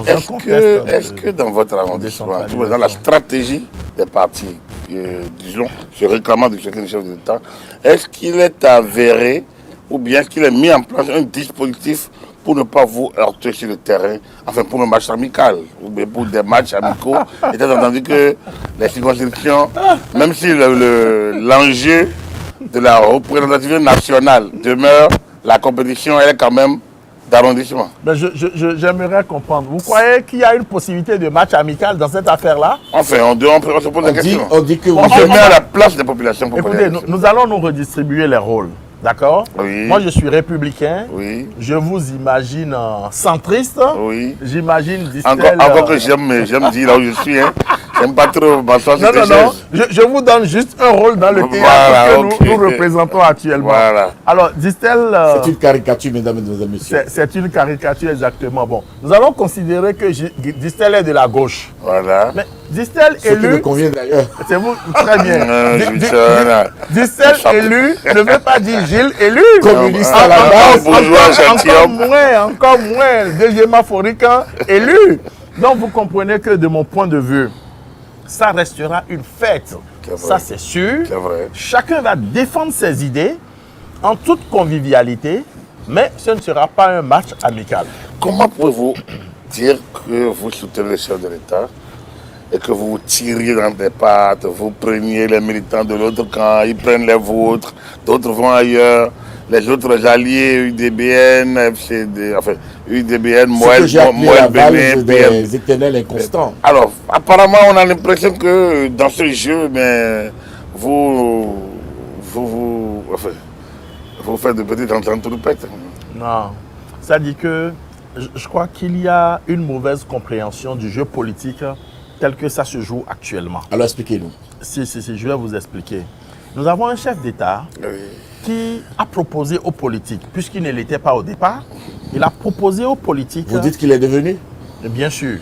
Est-ce que dans votre arrondissement, dans la stratégie des partis, disons, se réclamant de chacun des chefs d'État, est-ce qu'il est avéré ou bien qu'il est mis en place un dispositif pour ne pas vous heurter sur le terrain, enfin pour un match amical, ou bien pour des matchs amicaux, étant entendu que les circonscriptions, même si l'enjeu de la représentation nationale demeure, la compétition elle est quand même d'arrondissement. J'aimerais comprendre. Vous croyez qu'il y a une possibilité de match amical dans cette affaire-là? Enfin, on se pose la question. On dit que on se met à la place des populations populaires. Écoutez, nous allons nous redistribuer les rôles. D'accord? Oui. Moi, je suis républicain. Oui. Je vous imagine centriste. Oui. J'imagine Distel. Encore que j'aime dire là où je suis. Hein. J'aime pas trop m'asseoir sur Non. Je vous donne juste un rôle dans le théâtre que nous représentons actuellement. Voilà. Alors, Distel... c'est une caricature, mesdames et messieurs. C'est une caricature, exactement. Bon, nous allons considérer que Distel est de la gauche. Voilà. Mais Distel élu... Ce qui me convient d'ailleurs. C'est vous, très bien. Distel élu ne veut pas dire Gilles élu. Communiste à la base. Encore moins. Deuxièmement, Foricain élu. Donc, vous comprenez que de mon point de vue, ça restera une fête. Ça, c'est sûr. C'est vrai. Chacun va défendre ses idées en toute convivialité, mais ce ne sera pas un match amical. Comment pouvez-vous dire que vous soutenez le chef de l'État et que vous tiriez dans des pattes, vous preniez les militants de l'autre camp, ils prennent les vôtres, d'autres vont ailleurs, les autres alliés, UDBN, FCD, enfin, UDBN, Moël, Bénin, des éternels inconstants. Alors, apparemment, on a l'impression que dans ce jeu, mais vous faites de petites ententes. Non, ça dit que je crois qu'il y a une mauvaise compréhension du jeu politique tel que ça se joue actuellement. Alors expliquez-nous. Si, je vais vous expliquer. Nous avons un chef d'État qui a proposé aux politiques, puisqu'il ne l'était pas au départ, il a proposé aux politiques... Vous dites qu'il est devenu? Bien sûr,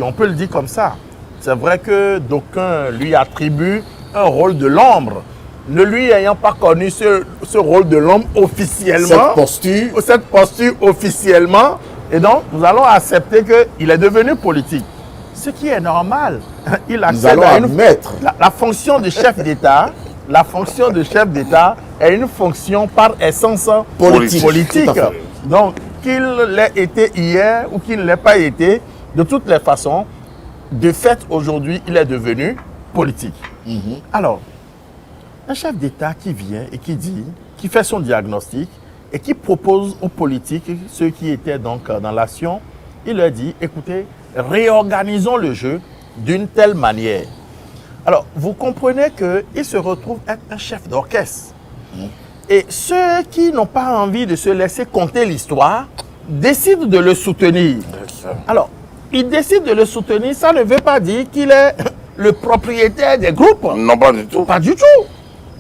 on peut le dire comme ça. C'est vrai que d'aucuns lui attribuent un rôle de l'ombre, ne lui ayant pas connu ce rôle de l'homme officiellement. Cette posture officiellement. Et donc, nous allons accepter qu'il est devenu politique. Ce qui est normal. Il accède à la fonction de chef d'État. La fonction de chef d'État est une fonction par essence politique. Donc, qu'il l'ait été hier ou qu'il ne l'ait pas été, de toutes les façons, de fait, aujourd'hui, il est devenu politique. Alors, un chef d'État qui vient et qui fait son diagnostic et qui propose aux politiques, ceux qui étaient donc dans l'action, il leur dit, écoutez, réorganisons le jeu d'une telle manière. Alors, vous comprenez qu'il se retrouve être un chef d'orchestre. Et ceux qui n'ont pas envie de se laisser conter l'histoire décident de le soutenir. Alors, il décide de le soutenir, ça ne veut pas dire qu'il est le propriétaire des groupes. Non, pas du tout. Pas du tout.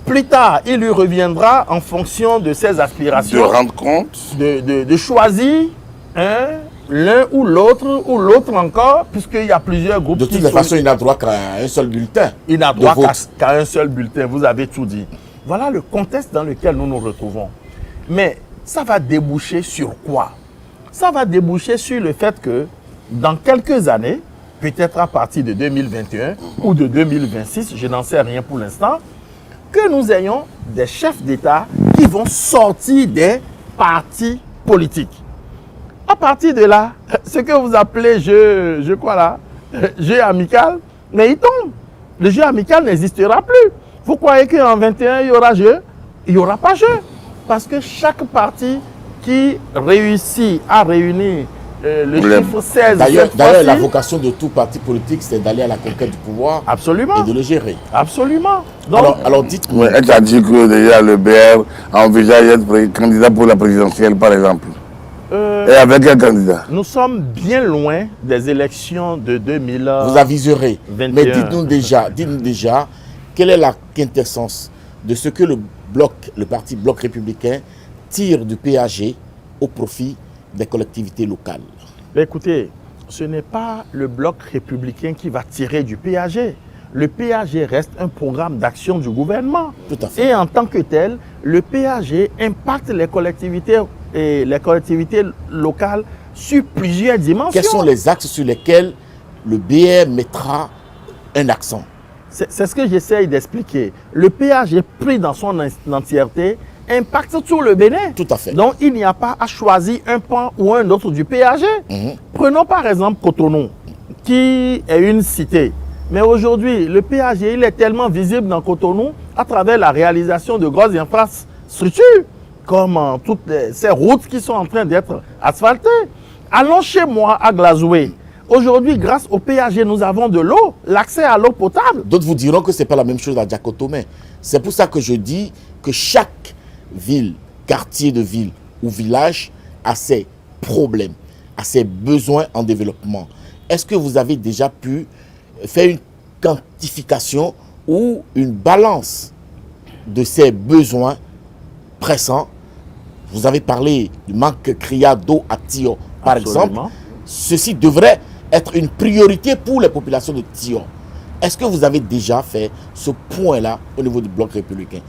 Plus tard, il lui reviendra en fonction de ses aspirations. De rendre compte. De choisir l'un ou l'autre encore, puisqu'il y a plusieurs groupes. De toutes les façons, il n'a droit qu'à un seul bulletin. Il n'a droit qu'à un seul bulletin, vous avez tout dit. Voilà le contexte dans lequel nous nous retrouvons. Mais ça va déboucher sur quoi? Ça va déboucher sur le fait que dans quelques années, peut-être à partir de 2021 ou de 2026, je n'en sais rien pour l'instant, que nous ayons des chefs d'État qui vont sortir des partis politiques. À partir de là, ce que vous appelez jeu amical, mais il tombe. Le jeu amical n'existera plus. Vous croyez qu'en 21, il y aura jeu? Il n'y aura pas jeu. Parce que chaque parti qui réussit à réunir le chiffre 16... D'ailleurs, la vocation de tout parti politique, c'est d'aller à la conquête du pouvoir. Absolument. Et de le gérer. Absolument. Donc, alors dites-moi... Elle a dit que déjà le BR envisage d'être candidat pour la présidentielle, par exemple. Et avec quel candidat? Nous sommes bien loin des élections de 2021. Vous aviserez. Mais dites-nous déjà, quelle est la quintessence de ce que le parti Bloc républicain tire du PAG au profit des collectivités locales? Écoutez, ce n'est pas le Bloc républicain qui va tirer du PAG. Le PAG reste un programme d'action du gouvernement. Tout à fait. Et en tant que tel, le PAG impacte les collectivités et les collectivités locales sur plusieurs dimensions. Quels sont les axes sur lesquels le BR mettra un accent? C'est ce que j'essaye d'expliquer. Le péage pris dans son entièreté impacte tout le Bénin. Tout à fait. Donc, il n'y a pas à choisir un pan ou un autre du péage. Prenons par exemple Cotonou, qui est une cité. Mais aujourd'hui, le péage, il est tellement visible dans Cotonou à travers la réalisation de grosses infrastructures, comme toutes ces routes qui sont en train d'être asphaltées. Allons chez moi à Glazoué. Aujourd'hui, grâce au péage, nous avons de l'eau, l'accès à l'eau potable. D'autres vous diront que ce n'est pas la même chose à Diakotomé. C'est pour ça que je dis que chaque ville, quartier de ville ou village a ses problèmes, a ses besoins en développement. Est-ce que vous avez déjà pu faire une quantification ou une balance de ces besoins pressants? Vous avez parlé du manque criard d'eau à Tio, par exemple. Ceci devrait être une priorité pour les populations de Tio. Est-ce que vous avez déjà fait ce point-là au niveau du bloc républicain?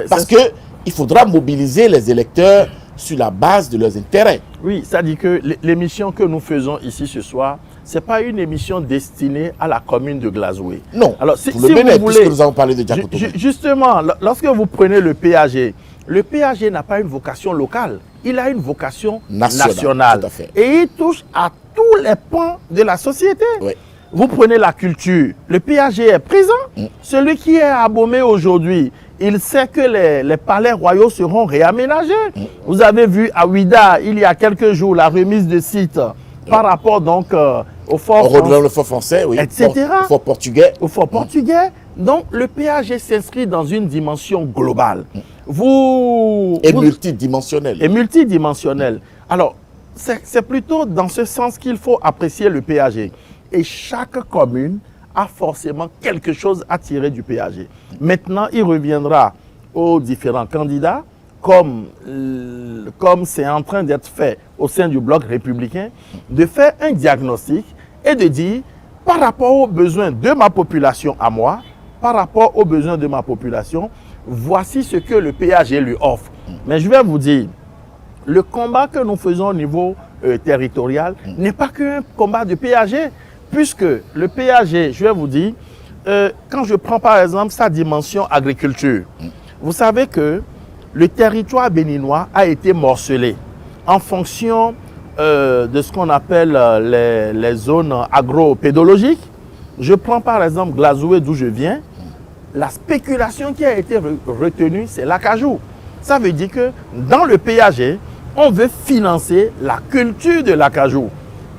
Parce qu'il faudra mobiliser les électeurs sur la base de leurs intérêts. Oui, ça dit que l'émission que nous faisons ici ce soir, ce n'est pas une émission destinée à la commune de Glazoué. Non, alors, pour le Bénin, puisque nous avons parlé de Diakotomé. Justement, lorsque vous prenez le péage, n'a pas une vocation locale, il a une vocation nationale. Tout à fait. Et il touche à tous les pans de la société. Oui. Vous prenez la culture, le péage est présent. Celui qui est à Abomey aujourd'hui, il sait que les palais royaux seront réaménagés. Vous avez vu à Ouida, il y a quelques jours, la remise de sites par rapport donc au fort français, le fort français, oui, etc. Au fort portugais. Au fort portugais. Donc, le péage s'inscrit dans une dimension globale. Multidimensionnelle. Et multidimensionnelle. Alors, c'est plutôt dans ce sens qu'il faut apprécier le péage. Et chaque commune a forcément quelque chose à tirer du péage. Maintenant, il reviendra aux différents candidats, comme c'est en train d'être fait au sein du bloc républicain, de faire un diagnostic et de dire, par rapport aux besoins de ma population à moi, par rapport aux besoins de ma population, voici ce que le péage lui offre. Mais je vais vous dire, le combat que nous faisons au niveau territorial n'est pas qu'un combat de péage, puisque le péage, je vais vous dire, quand je prends par exemple sa dimension agriculture, vous savez que le territoire béninois a été morcelé en fonction de ce qu'on appelle les zones agro-pédologiques. Je prends par exemple Glazoué d'où je viens. La spéculation qui a été retenue, c'est l'acajou. Ça veut dire que dans le péage, on veut financer la culture de l'acajou.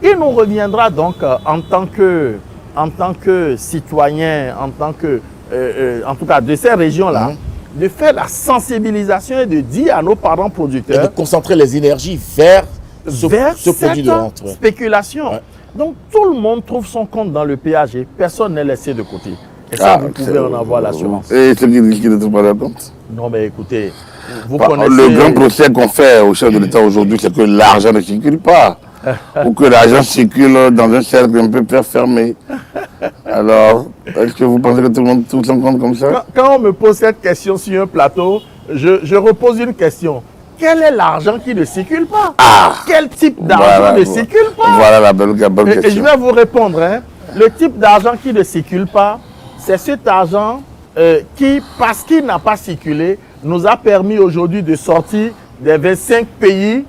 Il nous reviendra donc en tant que citoyen, en tout cas de ces régions-là, de faire la sensibilisation et de dire à nos parents producteurs... Et de concentrer les énergies vers ce produit de rente. Spéculation. Ouais. Donc tout le monde trouve son compte dans le péage. Personne n'est laissé de côté. Et ça, vous pouvez en avoir l'assurance. Et ceux qui ne trouvent pas la compte? Non, mais écoutez, vous connaissez... Le grand procès qu'on fait au chef de l'État aujourd'hui, c'est que l'argent ne circule pas. Ou que l'argent circule dans un cercle un peu fermé. Alors, est-ce que vous pensez que tout le monde trouve son compte comme ça? Quand on me pose cette question sur un plateau, je repose une question. Quel est l'argent qui ne circule pas? Quel type d'argent ne circule pas? Voilà la bonne question. Et je vais vous répondre. Le type d'argent qui ne circule pas, c'est cet argent qui, parce qu'il n'a pas circulé, nous a permis aujourd'hui de sortir des 25 pays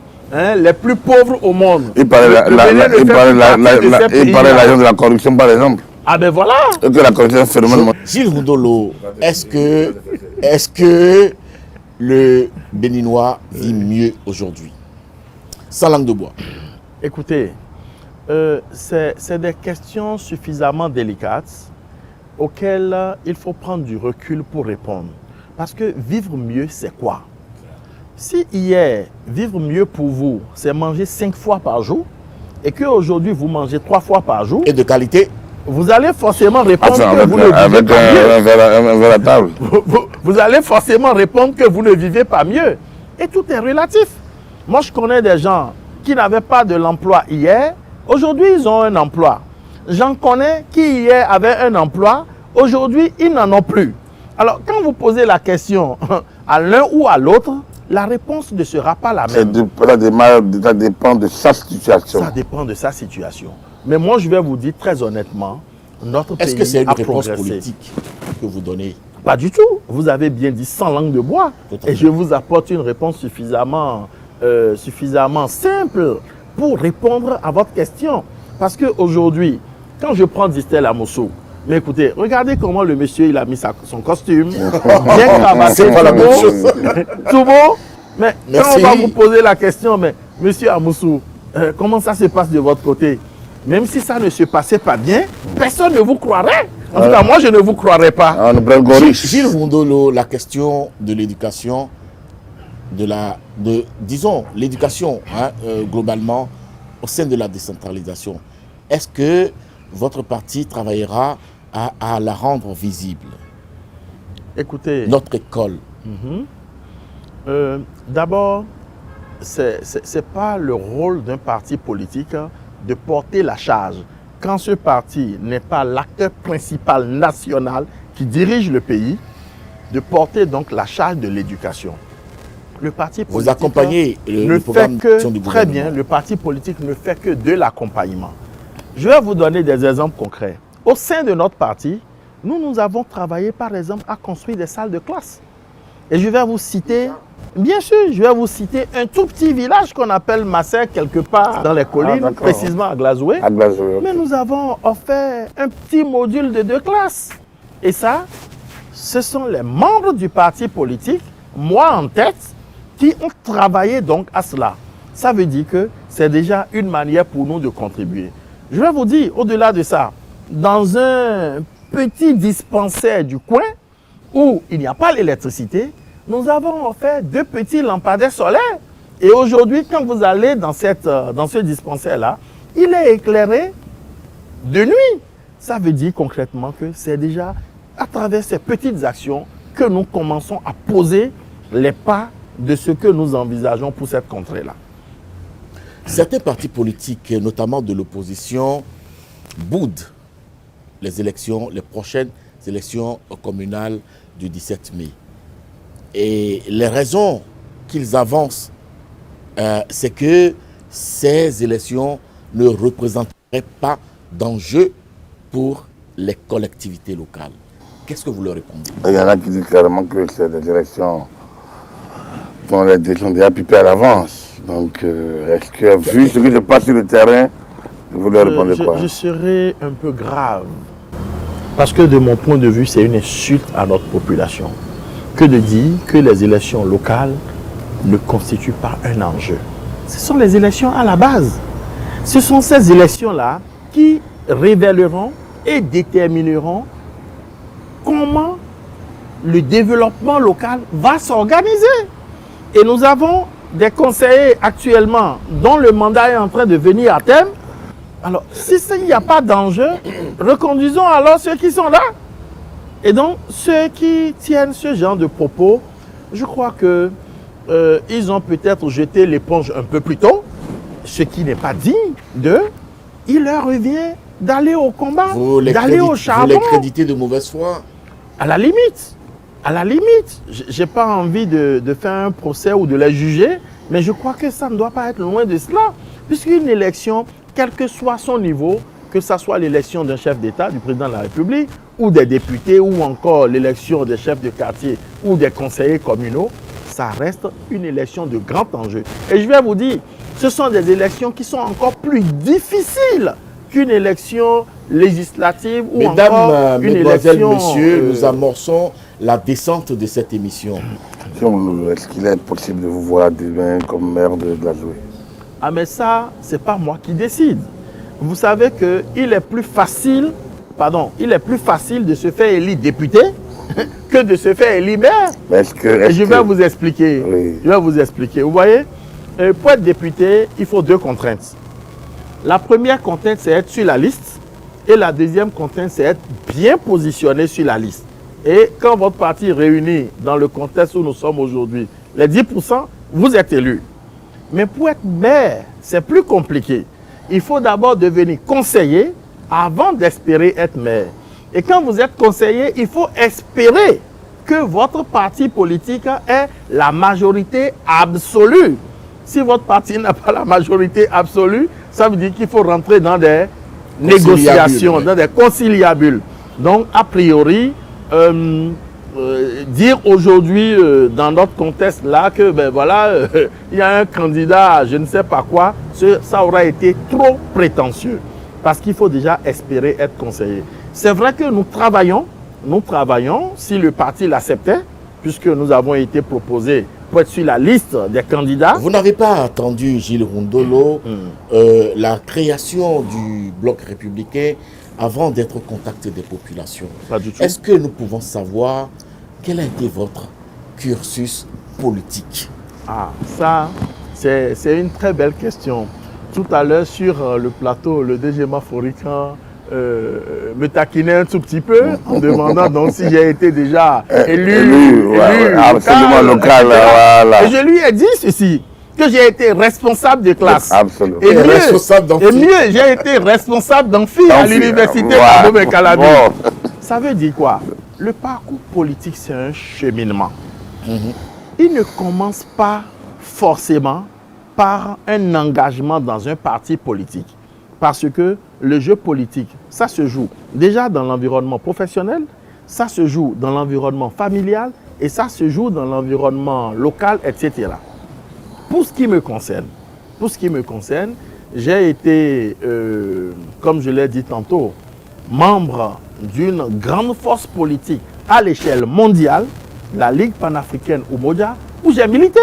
les plus pauvres au monde. Il parlait de l'argent de la corruption, par exemple. Ah ben voilà. Que la corruption est un phénomène. Gilles Roudolo, est-ce que le Béninois vit mieux aujourd'hui? Sans langue de bois. Écoutez, c'est des questions suffisamment délicates auxquelles il faut prendre du recul pour répondre. Parce que vivre mieux, c'est quoi? Si hier, vivre mieux pour vous, c'est manger 5 fois par jour, et qu'aujourd'hui, vous mangez 3 fois par jour... Et de qualité? Vous allez forcément répondre que vous ne vivez pas mieux. Un verre à table. Vous allez forcément répondre que vous ne vivez pas mieux. Et tout est relatif. Moi, je connais des gens qui n'avaient pas de l'emploi hier. Aujourd'hui, ils ont un emploi. J'en connais qui hier avaient un emploi. Aujourd'hui, ils n'en ont plus. Alors, quand vous posez la question à l'un ou à l'autre, la réponse ne sera pas la Ça même. dépend de sa situation. Ça dépend de sa situation. Mais moi, je vais vous dire très honnêtement, notre pays Est-ce que c'est une a réponse progressé. politique que vous donnez? Pas du tout. Vous avez bien dit sans langue de bois. Totalement. Et je vous apporte une réponse suffisamment simple pour répondre à votre question. Parce qu'aujourd'hui, quand je prends Distel Amosso, mais écoutez, regardez comment le monsieur il a mis son costume, bien cravaté, C'est pas la même chose. tout beau. Mais Merci. quand on va vous poser la question, mais monsieur Amoussou, comment ça se passe de votre côté? Même si ça ne se passait pas bien, personne ne vous croirait. En tout cas, moi, je ne vous croirais pas. Ah, le bref Goris. Gilles Vondolo, la question de l'éducation, disons, l'éducation globalement au sein de la décentralisation, est-ce que votre parti travaillera à la rendre visible? Écoutez, Notre école. d'abord, ce n'est pas le rôle d'un parti politique de porter la charge. Quand ce parti n'est pas l'acteur principal national qui dirige le pays, de porter donc la charge de l'éducation. Le parti politique Vous accompagnez ne le fait programme d'action du que, très bien, gouvernement. le parti politique ne fait que de l'accompagnement. Je vais vous donner des exemples concrets. Au sein de notre parti, nous avons travaillé par exemple à construire des salles de classe. Et je vais vous citer, bien sûr, je vais vous citer un tout petit village qu'on appelle Massé, quelque part dans les collines, d'accord. précisément à Glazoué. À Glazoué, ok. Mais nous avons offert un petit module de 2 classes. Et ça, ce sont les membres du parti politique, moi en tête, qui ont travaillé donc à cela. Ça veut dire que c'est déjà une manière pour nous de contribuer. Je vais vous dire, au-delà de ça, dans un petit dispensaire du coin où il n'y a pas l'électricité, nous avons offert 2 petits lampadaires solaires. Et aujourd'hui, quand vous allez dans ce dispensaire-là, il est éclairé de nuit. Ça veut dire concrètement que c'est déjà à travers ces petites actions que nous commençons à poser les pas de ce que nous envisageons pour cette contrée-là. Certains partis politiques, notamment de l'opposition, boudent les prochaines élections communales du 17 mai. Et les raisons qu'ils avancent, c'est que ces élections ne représenteraient pas d'enjeu pour les collectivités locales. Qu'est-ce que vous leur répondez? Il y en a qui disent carrément que c'est des élections dont les décisions déjà pipées à l'avance. Donc, est-ce que, vu ce que je passe sur le terrain, vous leur répondez quoi? Je serai un peu grave. Parce que de mon point de vue, c'est une insulte à notre population que de dire que les élections locales ne constituent pas un enjeu. Ce sont les élections à la base. Ce sont ces élections-là qui révéleront et détermineront comment le développement local va s'organiser. Et nous avons des conseillers actuellement dont le mandat est en train de venir à terme. Alors, si il n'y a pas d'enjeu, reconduisons alors ceux qui sont là. Et donc, ceux qui tiennent ce genre de propos, je crois que ils ont peut-être jeté l'éponge un peu plus tôt, ce qui n'est pas digne d'eux. Il leur revient d'aller au combat, d'aller au charbon. Vous les créditez de mauvaise foi? À la limite, je n'ai pas envie de faire un procès ou de les juger, mais je crois que ça ne doit pas être loin de cela. Puisqu'une élection, quel que soit son niveau, que ce soit l'élection d'un chef d'État, du président de la République, ou des députés, ou encore l'élection des chefs de quartier ou des conseillers communaux, ça reste une élection de grand enjeu. Et je vais vous dire, ce sont des élections qui sont encore plus difficiles qu'une élection législative ou encore Mesdames, une mesdemoiselles, élection... messieurs, nous amorçons la descente de cette émission. Est-ce qu'il est possible de vous voir demain comme maire de Glazoué? Ah mais ça, ce n'est pas moi qui décide. Vous savez qu'il est plus facile, de se faire élire député que de se faire élire maire. Et je vais vous expliquer. Oui. Je vais vous expliquer. Vous voyez, pour être député, il faut 2 contraintes. La première contrainte, c'est être sur la liste. Et la deuxième contrainte, c'est être bien positionné sur la liste. Et quand votre parti réunit dans le contexte où nous sommes aujourd'hui, les 10%, vous êtes élu. Mais pour être maire, c'est plus compliqué. Il faut d'abord devenir conseiller avant d'espérer être maire. Et quand vous êtes conseiller, il faut espérer que votre parti politique ait la majorité absolue. Si votre parti n'a pas la majorité absolue, ça veut dire qu'il faut rentrer dans des négociations, dans des conciliabules. Donc, a priori, dire aujourd'hui, dans notre contexte là, que ben voilà, il y a un candidat, je ne sais pas quoi, ça aura été trop prétentieux. Parce qu'il faut déjà espérer être conseillé. C'est vrai que nous travaillons, si le parti l'acceptait, puisque nous avons été proposés pour être sur la liste des candidats. Vous n'avez pas attendu, Gilles Rundolo, la création du bloc républicain avant d'être au contact des populations. Pas du tout. Est-ce que nous pouvons savoir quel a été votre cursus politique? Ah, ça, c'est une très belle question. Tout à l'heure, sur le plateau, le DG Maforican me taquinait un tout petit peu en demandant donc si j'ai été déjà élu absolument local. Voilà. Et je lui ai dit ceci, que j'ai été responsable de classe. Absolument. Et mieux, j'ai été responsable d'amphi à l'université Abomey Calabi. Ça veut dire quoi? Le parcours politique, c'est un cheminement. Il ne commence pas forcément par un engagement dans un parti politique. Parce que le jeu politique, ça se joue déjà dans l'environnement professionnel, ça se joue dans l'environnement familial et ça se joue dans l'environnement local, etc. Pour ce qui me concerne, j'ai été, comme je l'ai dit tantôt, membre d'une grande force politique à l'échelle mondiale, la Ligue panafricaine Umoja, où j'ai milité.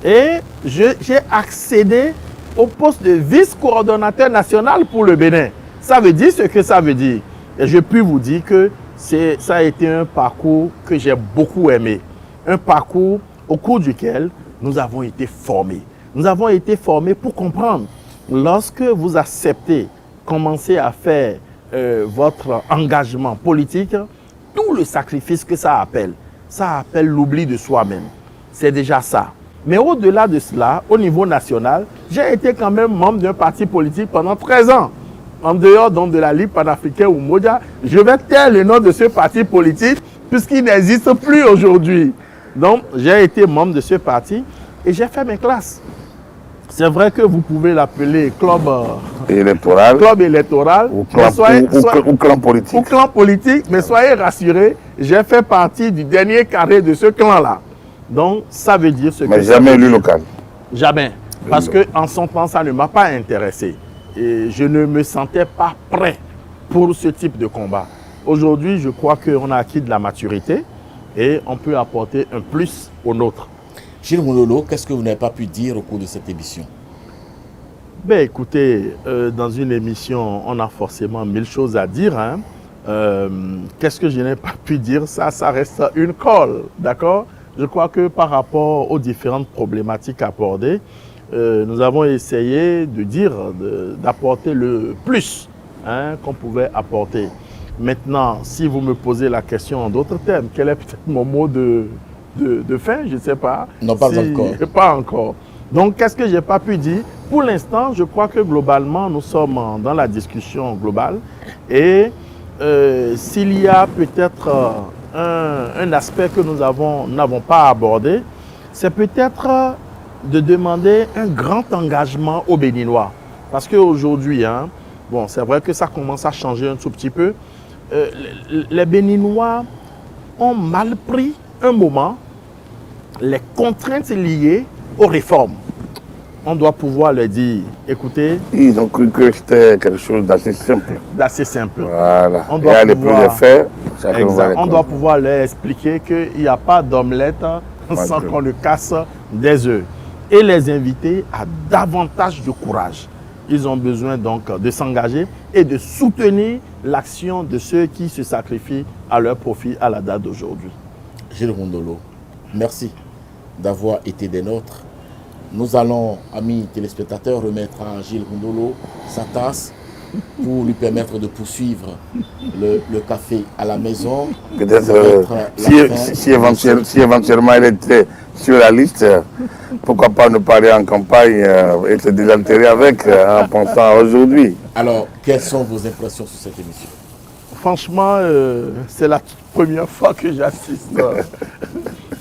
Et j'ai accédé au poste de vice-coordonnateur national pour le Bénin. Ça veut dire ce que ça veut dire. Et je puis vous dire que ça a été un parcours que j'ai beaucoup aimé. Un parcours au cours duquel nous avons été formés. Nous avons été formés pour comprendre. Lorsque vous acceptez, commencez à faire votre engagement politique, tout le sacrifice que ça appelle l'oubli de soi-même. C'est déjà ça. Mais au-delà de cela, au niveau national, j'ai été quand même membre d'un parti politique pendant 13 ans. En dehors donc de la Ligue panafricaine Umoja, je vais taire le nom de ce parti politique puisqu'il n'existe plus aujourd'hui. Donc, j'ai été membre de ce parti et j'ai fait mes classes. C'est vrai que vous pouvez l'appeler club électoral ou clan politique. Ou clan politique, mais soyez rassurés, j'ai fait partie du dernier carré de ce clan-là. Donc, ça veut dire ce que... Mais jamais élu local. Jamais. Parce qu'en son temps, ça ne m'a pas intéressé. Et je ne me sentais pas prêt pour ce type de combat. Aujourd'hui, je crois qu'on a acquis de la maturité et on peut apporter un plus au nôtre. Gilles Rundolo, qu'est-ce que vous n'avez pas pu dire au cours de cette émission? Ben, écoutez, dans une émission, on a forcément 1000 choses à dire. Hein. Qu'est-ce que je n'ai pas pu dire? Ça reste une colle, d'accord? Je crois que par rapport aux différentes problématiques abordées, nous avons essayé de dire, d'apporter le plus qu'on pouvait apporter. Maintenant, si vous me posez la question en d'autres termes, quel est peut-être mon mot de fin? Je ne sais pas. Non, pas encore. Pas encore. Donc, qu'est-ce que je n'ai pas pu dire? Pour l'instant, je crois que globalement, nous sommes dans la discussion globale. Et s'il y a peut-être un aspect que nous n'avons pas abordé, c'est peut-être de demander un grand engagement aux Béninois. Parce qu'aujourd'hui, bon, c'est vrai que ça commence à changer un tout petit peu. Les Béninois ont mal pris un moment les contraintes liées aux réformes. On doit pouvoir leur dire, écoutez... Ils ont cru que c'était quelque chose d'assez simple. D'assez simple. Voilà. On doit on doit pouvoir leur expliquer qu'il n'y a pas d'omelette sans qu'on le casse des œufs. Et les inviter à davantage de courage. Ils ont besoin donc de s'engager et de soutenir l'action de ceux qui se sacrifient à leur profit à la date d'aujourd'hui. Gilles Rundolo, merci d'avoir été des nôtres. Nous allons, amis téléspectateurs, remettre à Gilles Rundolo sa tasse pour lui permettre de poursuivre le café à la maison. Peut-être si éventuellement il était sur la liste, pourquoi pas ne pas aller en campagne et se désaltérer avec en pensant à aujourd'hui. Alors, quelles sont vos impressions sur cette émission? franchement, c'est la première fois que j'assiste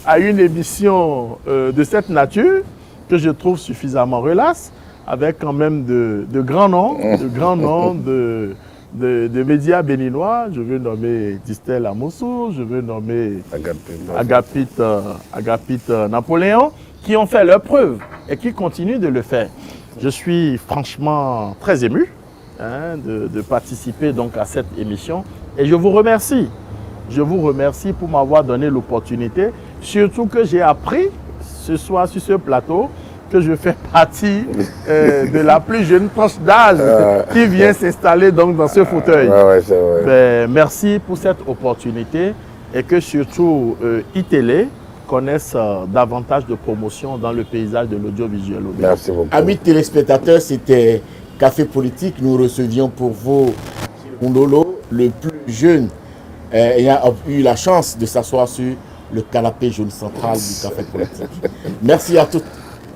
à une émission de cette nature que je trouve suffisamment relaxe, avec quand même de grands noms, de médias béninois. Je veux nommer Distel Amoussou, je veux nommer Agapite Napoléon, qui ont fait leur preuve et qui continuent de le faire. Je suis franchement très ému de participer donc à cette émission et je vous remercie. Je vous remercie pour m'avoir donné l'opportunité, surtout que j'ai appris ce soir sur ce plateau que je fais partie de la plus jeune tranche d'âge qui vient s'installer donc dans ce fauteuil. Merci pour cette opportunité et que surtout iTélé connaisse davantage de promotion dans le paysage de l'audiovisuel. Merci beaucoup. Amis téléspectateurs, c'était Café Politique. Nous recevions pour vous Ndolo, le plus jeune ayant eu la chance de s'asseoir sur le canapé jaune central du Café Politique. Merci à toutes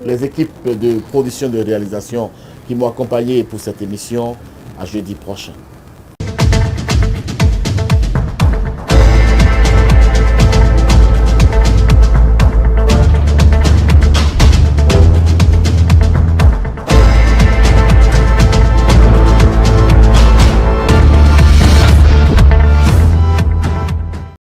les équipes de production et de réalisation qui m'ont accompagné pour cette émission. À jeudi prochain.